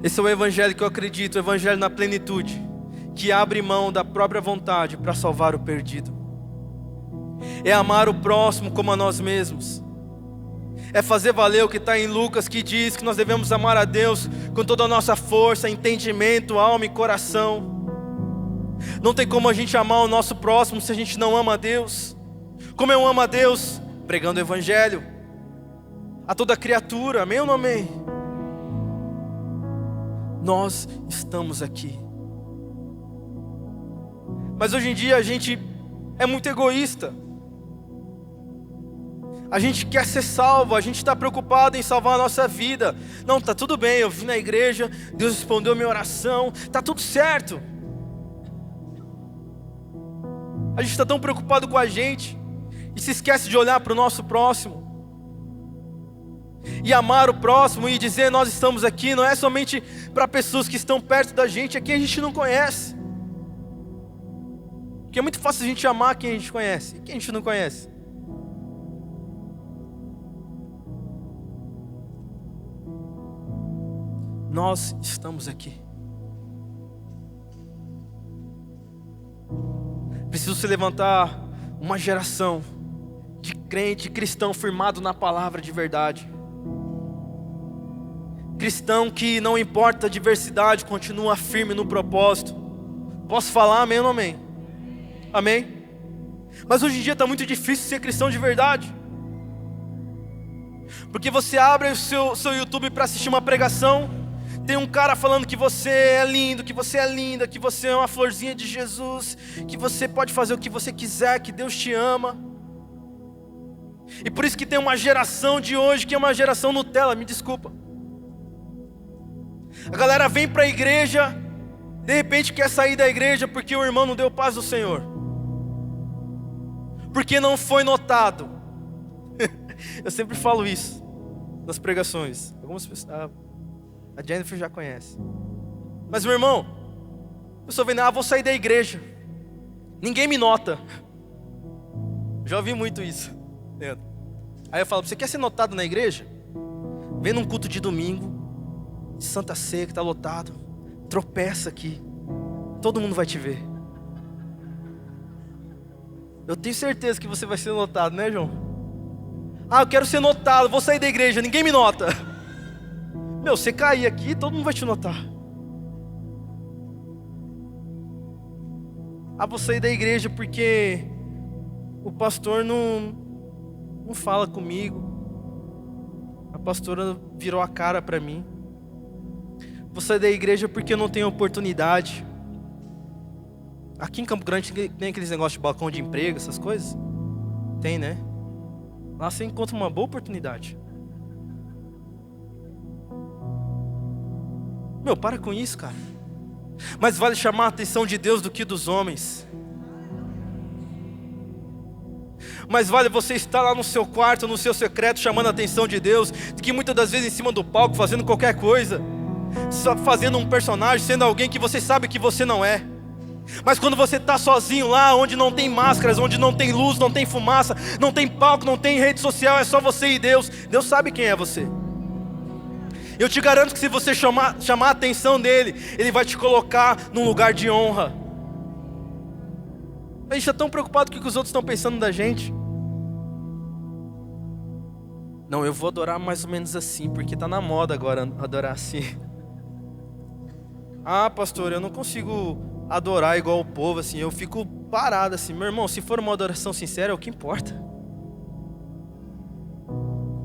Esse é o evangelho que eu acredito, o evangelho na plenitude, que abre mão da própria vontade para salvar o perdido. É amar o próximo como a nós mesmos. É fazer valer o que está em Lucas, que diz que nós devemos amar a Deus com toda a nossa força, entendimento, alma e coração. Não tem como a gente amar o nosso próximo se a gente não ama a Deus. Como eu amo a Deus? Pregando o evangelho a toda criatura, amém ou não amém? Nós estamos aqui. Mas hoje em dia a gente é muito egoísta. A gente quer ser salvo, a gente está preocupado em salvar a nossa vida. Não, tá tudo bem, eu vim na igreja, Deus respondeu a minha oração, tá tudo certo. A gente está tão preocupado com a gente e se esquece de olhar para o nosso próximo. E amar o próximo e dizer: nós estamos aqui, não é somente para pessoas que estão perto da gente, é quem a gente não conhece. Porque é muito fácil a gente amar quem a gente conhece e quem a gente não conhece. Nós estamos aqui. Preciso se levantar uma geração de crente, cristão firmado na palavra de verdade. Cristão que não importa a diversidade, continua firme no propósito. Posso falar amém ou não amém? Amém? Mas hoje em dia está muito difícil ser cristão de verdade. Porque você abre o seu YouTube para assistir uma pregação, tem um cara falando que você é lindo, que você é linda, que você é uma florzinha de Jesus, que você pode fazer o que você quiser, que Deus te ama. E por isso que tem uma geração de hoje que é uma geração Nutella, me desculpa. A galera vem para a igreja, de repente quer sair da igreja porque o irmão não deu paz do Senhor, porque não foi notado. Eu sempre falo isso nas pregações. Algumas pessoas, a Jennifer já conhece. Mas meu irmão, eu só vendo, vou sair da igreja, ninguém me nota. Já ouvi muito isso. Aí eu falo: você quer ser notado na igreja? Vem num culto de domingo, de Santa Ceia, que está lotado, tropeça aqui, todo mundo vai te ver. Eu tenho certeza que você vai ser notado, né, João? Eu quero ser notado, vou sair da igreja, ninguém me nota. Meu, você cair aqui, todo mundo vai te notar. Ah, vou sair da igreja porque o pastor não fala comigo. A pastora virou a cara para mim. Vou sair da igreja porque eu não tenho oportunidade. Aqui em Campo Grande tem aqueles negócios de balcão de emprego, essas coisas? Tem, né? Lá você encontra uma boa oportunidade. Meu, para com isso, cara. Mais vale chamar a atenção de Deus do que dos homens. Mais vale você estar lá no seu quarto, no seu secreto, chamando a atenção de Deus, do que muitas das vezes em cima do palco, fazendo qualquer coisa, só fazendo um personagem, sendo alguém que você sabe que você não é. Mas quando você está sozinho lá, onde não tem máscaras, onde não tem luz, não tem fumaça, não tem palco, não tem rede social, é só você e Deus. Deus sabe quem é você. Eu te garanto que se você chamar a atenção dele, ele vai te colocar num lugar de honra. A gente está tão preocupado com o que os outros estão pensando da gente. Não, eu vou adorar mais ou menos assim, porque está na moda agora adorar assim. Ah, pastor, eu não consigo adorar igual o povo, assim, eu fico parado assim. Meu irmão, se for uma adoração sincera, é o que importa.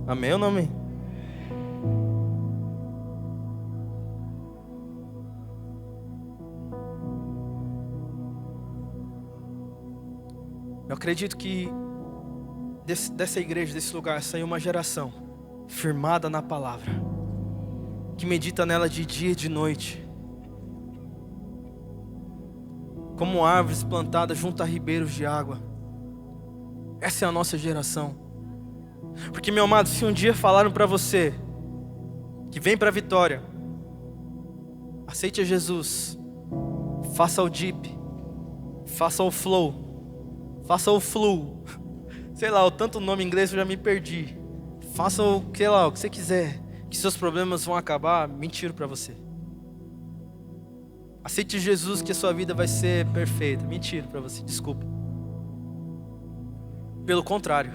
Amém ou não amém? Eu acredito que dessa igreja, desse lugar, saiu uma geração firmada na palavra, que medita nela de dia e de noite, como árvores plantadas junto a ribeiros de água. Essa é a nossa geração. Porque, meu amado, se um dia falaram para você que vem para a vitória, aceite a Jesus, faça o DIP, faça o flow, faça o flu, sei lá, o tanto nome em inglês eu já me perdi. Faça o que lá, o que você quiser, que seus problemas vão acabar. Mentira para você. Aceite Jesus que a sua vida vai ser perfeita. Mentira para você, desculpa. Pelo contrário.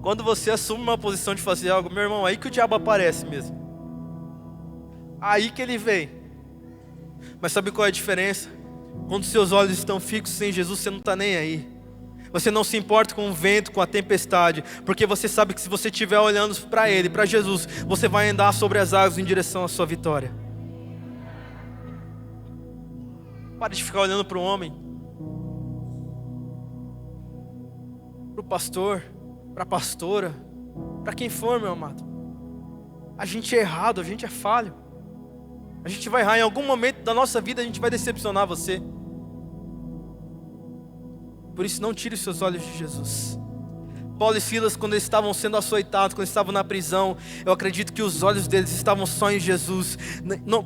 Quando você assume uma posição de fazer algo, meu irmão, aí que o diabo aparece mesmo. Aí que ele vem. Mas sabe qual é a diferença? Quando seus olhos estão fixos em Jesus, você não está nem aí. Você não se importa com o vento, com a tempestade, porque você sabe que se você estiver olhando para Ele, para Jesus, você vai andar sobre as águas em direção à sua vitória. Pare de ficar olhando para o homem, para o pastor, para a pastora, para quem for, meu amado. A gente é errado, a gente é falho. A gente vai errar em algum momento da nossa vida, a gente vai decepcionar você. Por isso não tire os seus olhos de Jesus. Paulo e Silas, quando eles estavam sendo açoitados, quando estavam na prisão, eu acredito que os olhos deles estavam só em Jesus,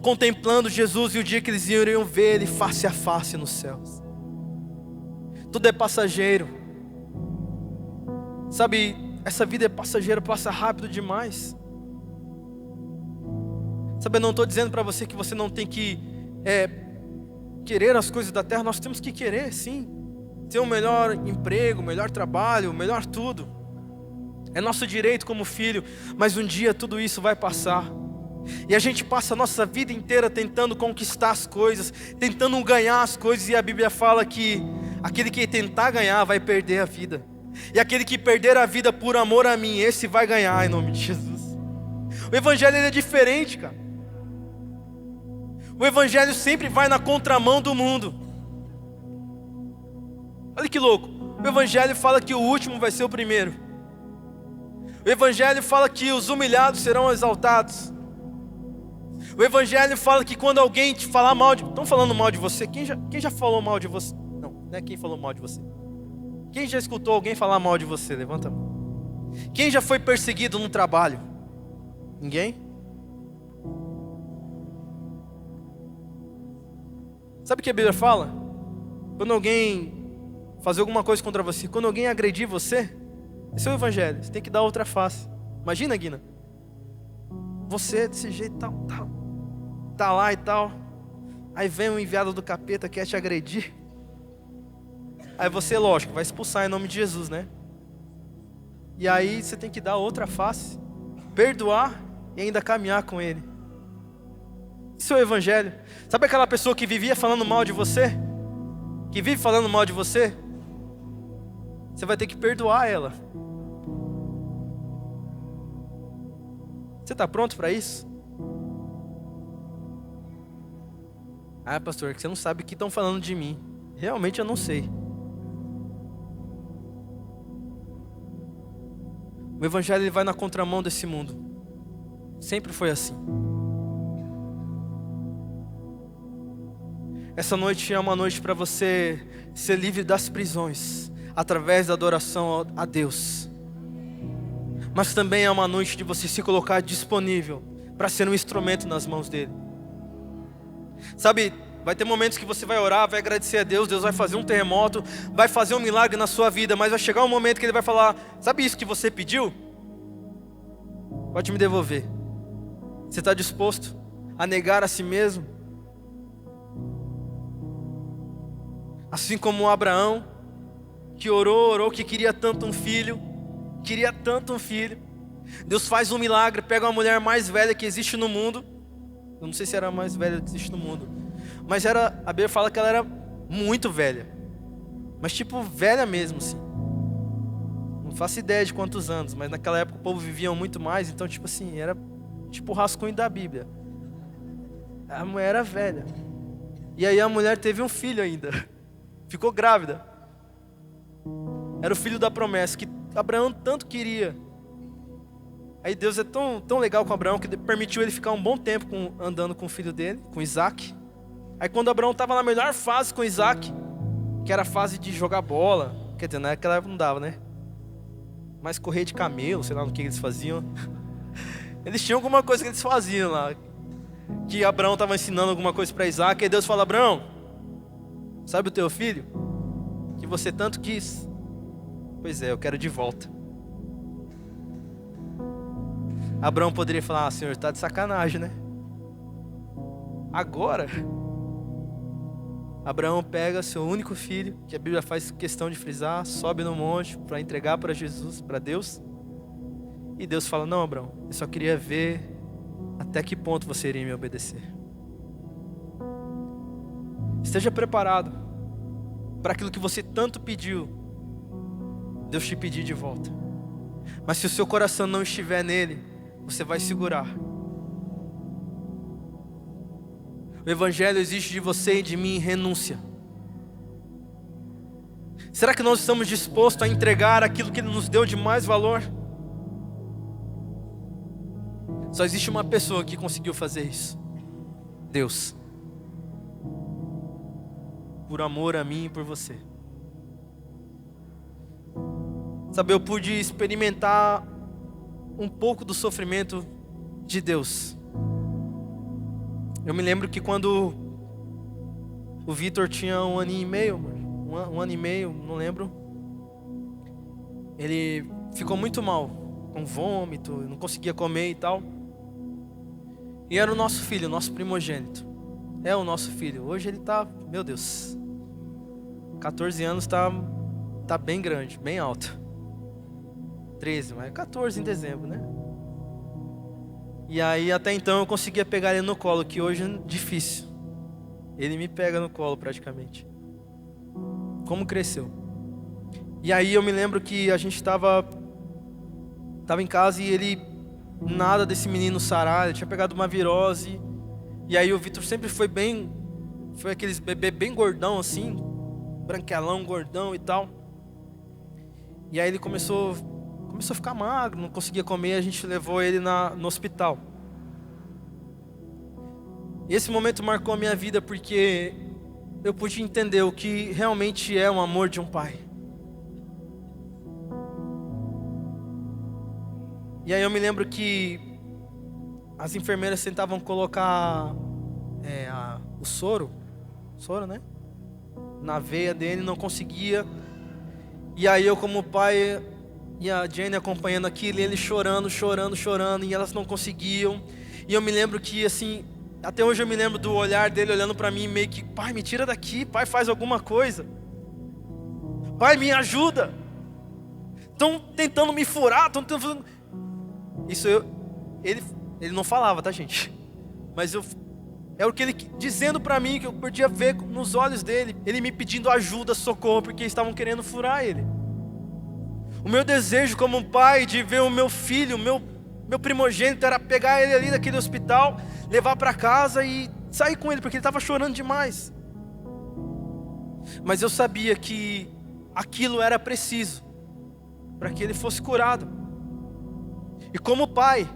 contemplando Jesus, e o dia que eles iriam ver Ele face a face nos céus. Tudo é passageiro. Sabe, essa vida é passageira, passa rápido demais. Sabe, eu não estou dizendo para você que você não tem que querer as coisas da terra. Nós temos que querer, sim. Ter um melhor emprego, melhor trabalho, melhor tudo. É nosso direito como filho, mas um dia tudo isso vai passar. E a gente passa a nossa vida inteira tentando conquistar as coisas, tentando ganhar as coisas, e a Bíblia fala que aquele que tentar ganhar vai perder a vida. E aquele que perder a vida por amor a mim, esse vai ganhar em nome de Jesus. O evangelho ele é diferente, cara. O evangelho sempre vai na contramão do mundo. Olha que louco, o evangelho fala que o último vai ser o primeiro. O evangelho fala que os humilhados serão exaltados. O evangelho fala que quando alguém te falar mal de... Estão falando mal de você? Quem já falou mal de você? Não é quem falou mal de você. Quem já escutou alguém falar mal de você? Levanta a mão. Quem já foi perseguido no trabalho? Ninguém? Sabe o que a Bíblia fala? Quando alguém fazer alguma coisa contra você, quando alguém agredir você, esse é o evangelho, você tem que dar outra face. Imagina, Guina, você desse jeito tal, tá lá e tal, aí vem um enviado do capeta que quer te agredir, aí você, lógico, vai expulsar em nome de Jesus, né? E aí você tem que dar outra face, perdoar e ainda caminhar com ele. Isso é o evangelho. Sabe aquela pessoa que vivia falando mal de você? que vive falando mal de você, você vai ter que perdoar ela. Você está pronto para isso? Ah, pastor, que você não sabe o que estão falando de mim. Realmente eu não sei. O evangelho ele vai na contramão desse mundo. Sempre foi assim. Essa noite é uma noite para você ser livre das prisões, através da adoração a Deus. Mas também é uma noite de você se colocar disponível para ser um instrumento nas mãos dele. Sabe, vai ter momentos que você vai orar, vai agradecer a Deus, Deus vai fazer um terremoto, vai fazer um milagre na sua vida, mas vai chegar um momento que ele vai falar: sabe isso que você pediu? Pode me devolver. Você está disposto a negar a si mesmo? Assim como Abraão, que orou, que queria tanto um filho. Deus faz um milagre, pega uma mulher mais velha que existe no mundo. Eu não sei se era a mais velha que existe no mundo, mas a Bíblia fala que ela era muito velha. Mas tipo, velha mesmo assim. Não faço ideia de quantos anos, mas naquela época o povo vivia muito mais. Então tipo assim, era tipo o rascunho da Bíblia. A mulher era velha. E aí a mulher teve um filho ainda. Ficou grávida. Era o filho da promessa que Abraão tanto queria. Aí Deus é tão legal com Abraão que permitiu ele ficar um bom tempo andando com o filho dele, com Isaac. Aí quando Abraão estava na melhor fase com Isaac, que era a fase de jogar bola, quer dizer, naquela época não dava, né? Mas correr de camelo, sei lá no que eles faziam. Eles tinham alguma coisa que eles faziam lá, que Abraão estava ensinando alguma coisa para Isaac. Aí Deus fala: Abraão, sabe o teu filho? Que você tanto quis. Pois é, eu quero de volta. Abraão poderia falar: Senhor, está de sacanagem, né? Agora, Abraão pega seu único filho, que a Bíblia faz questão de frisar, sobe no monte para entregar para Jesus, para Deus. E Deus fala: não, Abraão, eu só queria ver até que ponto você iria me obedecer. Esteja preparado para aquilo que você tanto pediu, Deus te pedir de volta. Mas se o seu coração não estiver nele, você vai segurar. O evangelho exige de você e de mim renúncia. Será que nós estamos dispostos a entregar aquilo que ele nos deu de mais valor? Só existe uma pessoa que conseguiu fazer isso: Deus. Por amor a mim e por você. Sabe, eu pude experimentar um pouco do sofrimento de Deus. Eu me lembro que quando o Vitor tinha 1 ano e meio, um ano e meio, não lembro, ele ficou muito mal, com vômito, não conseguia comer e tal. E era o nosso filho, o nosso primogênito. É o nosso filho. Hoje ele tá, meu Deus, 14 anos, tá bem grande, bem alto. 13, mas 14 em dezembro, né? E aí até então eu conseguia pegar ele no colo, que hoje é difícil. Ele me pega no colo praticamente. Como cresceu. E aí eu me lembro que a gente estava em casa e ele, nada desse menino sarar, ele tinha pegado uma virose. E aí o Vitor sempre foi aqueles bebê bem gordão assim, branquelão, gordão e tal. E aí ele começou a ficar magro, não conseguia comer, a gente levou ele no hospital. E esse momento marcou a minha vida porque eu pude entender o que realmente é o amor de um pai. E aí eu me lembro que as enfermeiras tentavam colocar o soro, né? Na veia dele, não conseguia. E aí eu como pai, e a Jane acompanhando aquilo, e ele chorando, e elas não conseguiam. E eu me lembro que assim, até hoje eu me lembro do olhar dele olhando para mim, meio que: pai, me tira daqui, pai, faz alguma coisa. Pai, me ajuda. Estão tentando me furar, estão tentando... Isso ele não falava, tá, gente? Mas eu É o que ele dizendo para mim, que eu podia ver nos olhos dele. Ele me pedindo ajuda, socorro, porque estavam querendo furar ele. O meu desejo como pai de ver o meu filho, meu primogênito, era pegar ele ali daquele hospital, levar para casa e sair com ele, porque ele estava chorando demais. Mas eu sabia que aquilo era preciso para que ele fosse curado. E como pai,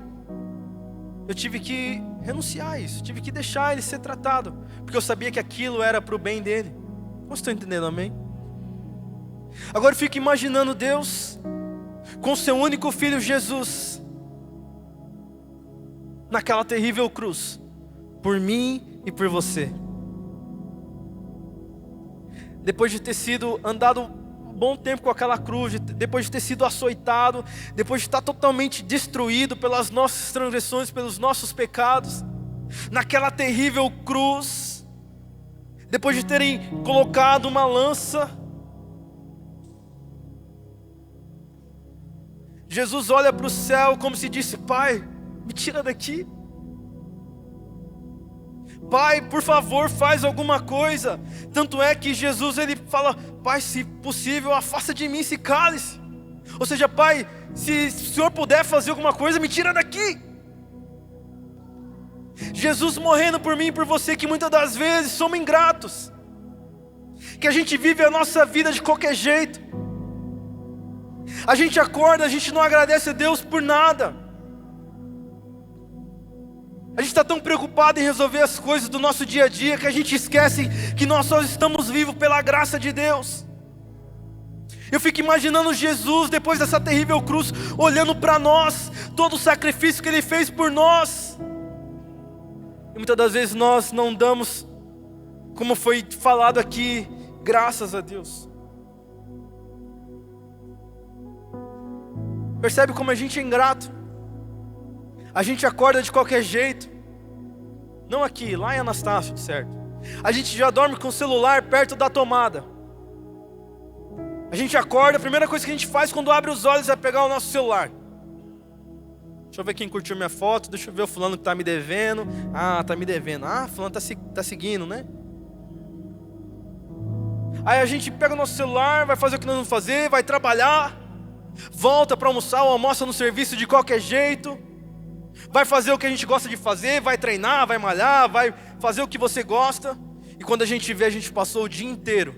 eu tive que renunciar a isso, tive que deixar ele ser tratado, porque eu sabia que aquilo era para o bem dele. Vocês estão entendendo, amém? Agora eu fico imaginando Deus com seu único filho Jesus naquela terrível cruz, por mim e por você. Depois de ter sido andado um bom tempo com aquela cruz, depois de ter sido açoitado, depois de estar totalmente destruído pelas nossas transgressões, pelos nossos pecados, naquela terrível cruz, depois de terem colocado uma lança, Jesus olha para o céu como se disse: Pai, me tira daqui. Pai, por favor, faz alguma coisa. Tanto é que Jesus, ele fala: Pai, se possível, afasta de mim esse cálice. Ou seja, Pai, se o Senhor puder fazer alguma coisa, me tira daqui. Jesus morrendo por mim e por você, que muitas das vezes somos ingratos, que a gente vive a nossa vida de qualquer jeito. A gente acorda, a gente não agradece a Deus por nada. A gente está tão preocupado em resolver as coisas do nosso dia a dia, que a gente esquece que nós só estamos vivos pela graça de Deus. Eu fico imaginando Jesus, depois dessa terrível cruz, olhando para nós, todo o sacrifício que Ele fez por nós. E muitas das vezes nós não damos, como foi falado aqui, graças a Deus. Percebe como a gente é ingrato? A gente acorda de qualquer jeito. Não aqui, lá em Anastácio, certo? A gente já dorme com o celular perto da tomada. A gente acorda, a primeira coisa que a gente faz quando abre os olhos é pegar o nosso celular. Deixa eu ver quem curtiu minha foto, deixa eu ver o fulano que está me devendo. Ah, está me devendo. Ah, fulano está seguindo, né? Aí a gente pega o nosso celular, vai fazer o que nós vamos fazer, vai trabalhar, volta para almoçar ou almoça no serviço de qualquer jeito, vai fazer o que a gente gosta de fazer, vai treinar, vai malhar, vai fazer o que você gosta. E quando a gente vê, a gente passou o dia inteiro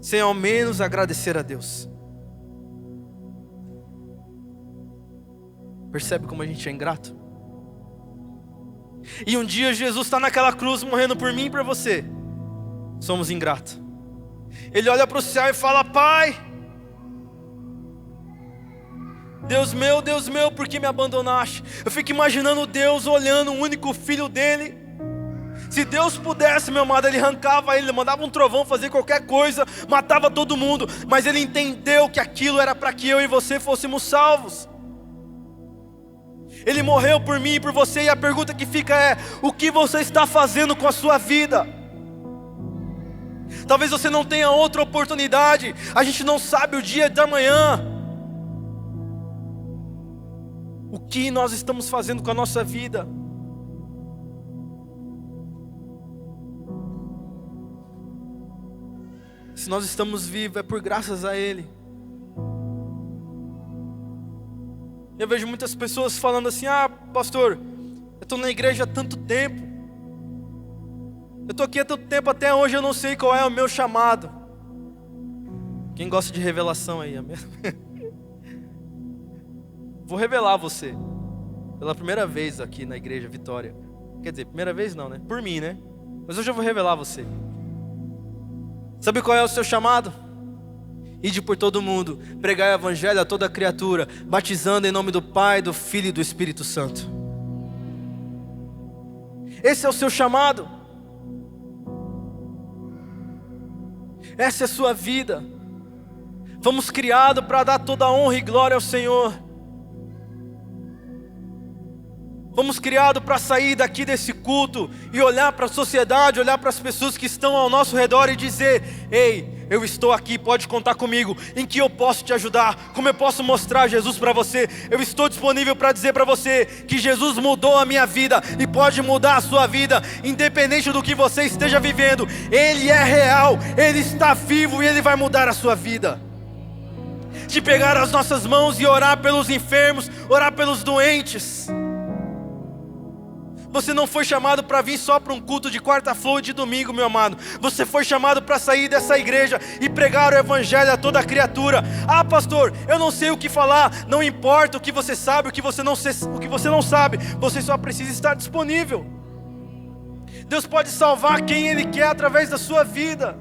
sem ao menos agradecer a Deus. Percebe como a gente é ingrato? E um dia Jesus está naquela cruz morrendo por mim e por você. Somos ingratos. Ele olha para o céu e fala: Pai, Deus meu, por que me abandonaste? Eu fico imaginando Deus olhando o único filho dele. Se Deus pudesse, meu amado, Ele arrancava ele, mandava um trovão fazer qualquer coisa, matava todo mundo. Mas Ele entendeu que aquilo era para que eu e você fôssemos salvos. Ele morreu por mim e por você. E a pergunta que fica é: o que você está fazendo com a sua vida? Talvez você não tenha outra oportunidade. A gente não sabe o dia da manhã. O que nós estamos fazendo com a nossa vida? Se nós estamos vivos, é por graças a Ele. Eu vejo muitas pessoas falando assim: ah, pastor, eu estou na igreja há tanto tempo, eu estou aqui há tanto tempo, até hoje eu não sei qual é o meu chamado. Quem gosta de revelação aí, amém? Vou revelar você, pela primeira vez aqui na igreja Vitória. Quer dizer, primeira vez não, né? Por mim, né? Mas hoje eu vou revelar você. Sabe qual é o seu chamado? Ide por todo mundo, pregai o evangelho a toda criatura, batizando em nome do Pai, do Filho e do Espírito Santo. Esse é o seu chamado. Essa é a sua vida. Fomos criados para dar toda a honra e glória ao Senhor. Fomos criados para sair daqui desse culto e olhar para a sociedade, olhar para as pessoas que estão ao nosso redor e dizer: ei, eu estou aqui, pode contar comigo. Em que eu posso te ajudar? Como eu posso mostrar Jesus para você? Eu estou disponível para dizer para você que Jesus mudou a minha vida e pode mudar a sua vida, independente do que você esteja vivendo. Ele é real, Ele está vivo e Ele vai mudar a sua vida. De pegar as nossas mãos e orar pelos enfermos, orar pelos doentes. Você não foi chamado para vir só para um culto de quarta-feira e de domingo, meu amado. Você foi chamado para sair dessa igreja e pregar o evangelho a toda criatura. Ah, pastor, eu não sei o que falar. Não importa o que você sabe, o que você não sabe. Você só precisa estar disponível. Deus pode salvar quem Ele quer através da sua vida.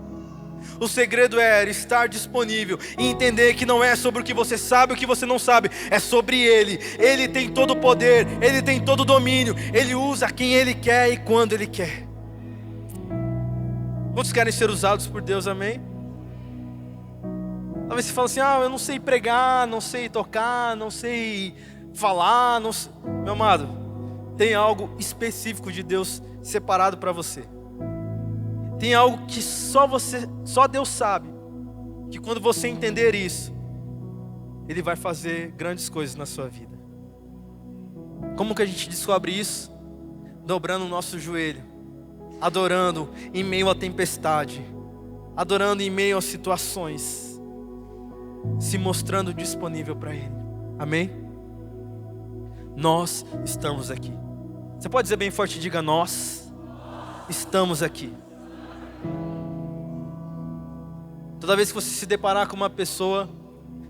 O segredo é estar disponível e entender que não é sobre o que você sabe, o que você não sabe, é sobre Ele. Ele tem todo o poder, Ele tem todo o domínio, Ele usa quem Ele quer e quando Ele quer. Quantos querem ser usados por Deus, amém? Talvez você fale assim, eu não sei pregar, não sei tocar, não sei falar, não sei. Meu amado, tem algo específico de Deus separado para você. Tem algo que só Deus sabe, que quando você entender isso, Ele vai fazer grandes coisas na sua vida. Como que a gente descobre isso? Dobrando o nosso joelho, adorando em meio à tempestade, adorando em meio às situações, se mostrando disponível para Ele. Amém? Nós estamos aqui. Você pode dizer bem forte, diga: nós estamos aqui. Toda vez que você se deparar com uma pessoa,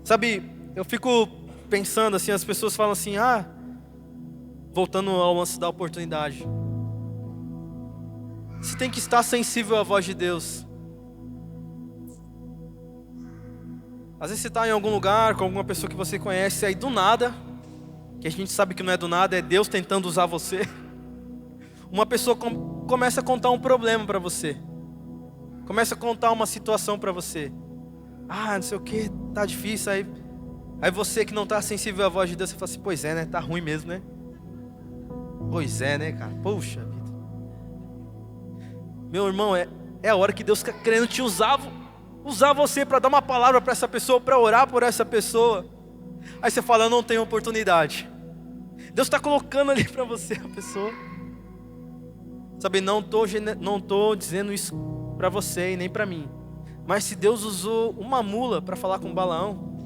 sabe, eu fico pensando assim, as pessoas falam assim, voltando ao lance da oportunidade, você tem que estar sensível à voz de Deus. Às vezes você está em algum lugar com alguma pessoa que você conhece, aí do nada, que a gente sabe que não é do nada, é Deus tentando usar você, uma pessoa começa a contar um problema para você. Começa a contar uma situação para você. Não sei o que, tá difícil. Aí você que não tá sensível à voz de Deus, você fala assim, pois é, né? Tá ruim mesmo, né? Pois é, né, cara? Poxa vida. Meu irmão, é a hora que Deus está querendo te usar você para dar uma palavra para essa pessoa, para orar por essa pessoa. Aí você fala, eu não tenho oportunidade. Deus está colocando ali para você a pessoa. Sabe, não tô dizendo isso para você e nem para mim, mas se Deus usou uma mula para falar com Balaão,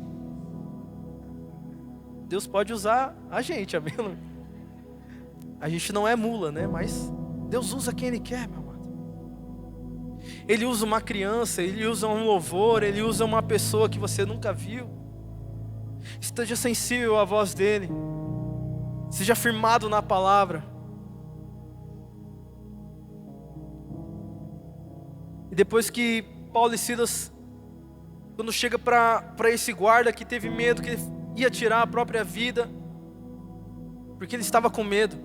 Deus pode usar a gente, amém? A gente não é mula, né? Mas Deus usa quem Ele quer, meu amado. Ele usa uma criança, Ele usa um louvor, Ele usa uma pessoa que você nunca viu. Esteja sensível à voz dEle, seja firmado na palavra. E depois que Paulo e Silas, quando chega para esse guarda que teve medo, que ia tirar a própria vida, porque ele estava com medo.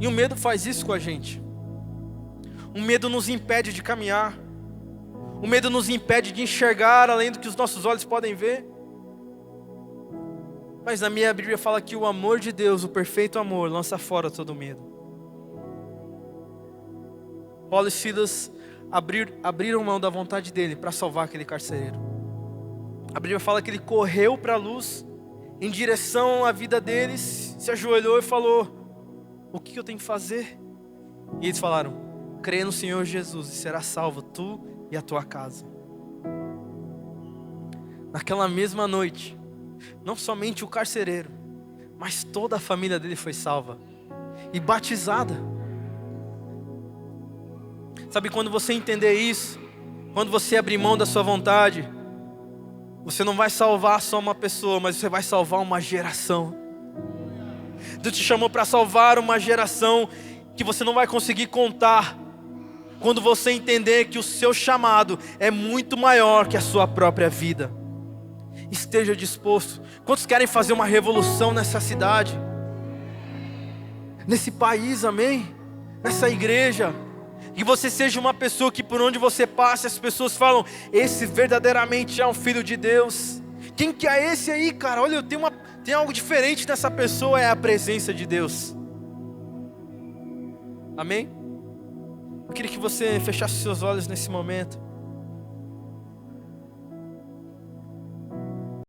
E o medo faz isso com a gente. O medo nos impede de caminhar. O medo nos impede de enxergar além do que os nossos olhos podem ver. Mas na minha Bíblia fala que o amor de Deus, o perfeito amor, lança fora todo medo. Paulo e Silas abriram mão da vontade dele para salvar aquele carcereiro. A Bíblia fala que ele correu para a luz, em direção à vida deles, se ajoelhou e falou, o que eu tenho que fazer? E eles falaram, crê no Senhor Jesus e será salvo tu e a tua casa. Naquela mesma noite, não somente o carcereiro, mas toda a família dele foi salva e batizada. Sabe, quando você entender isso, quando você abrir mão da sua vontade, você não vai salvar só uma pessoa, mas você vai salvar uma geração. Deus te chamou para salvar uma geração que você não vai conseguir contar, quando você entender que o seu chamado é muito maior que a sua própria vida. Esteja disposto. Quantos querem fazer uma revolução nessa cidade? Nesse país, amém? Nessa igreja. Que você seja uma pessoa que por onde você passe, as pessoas falam, esse verdadeiramente é um filho de Deus. Quem que é esse aí, cara? Olha, tem algo diferente nessa pessoa, é a presença de Deus. Amém? Eu queria que você fechasse seus olhos nesse momento.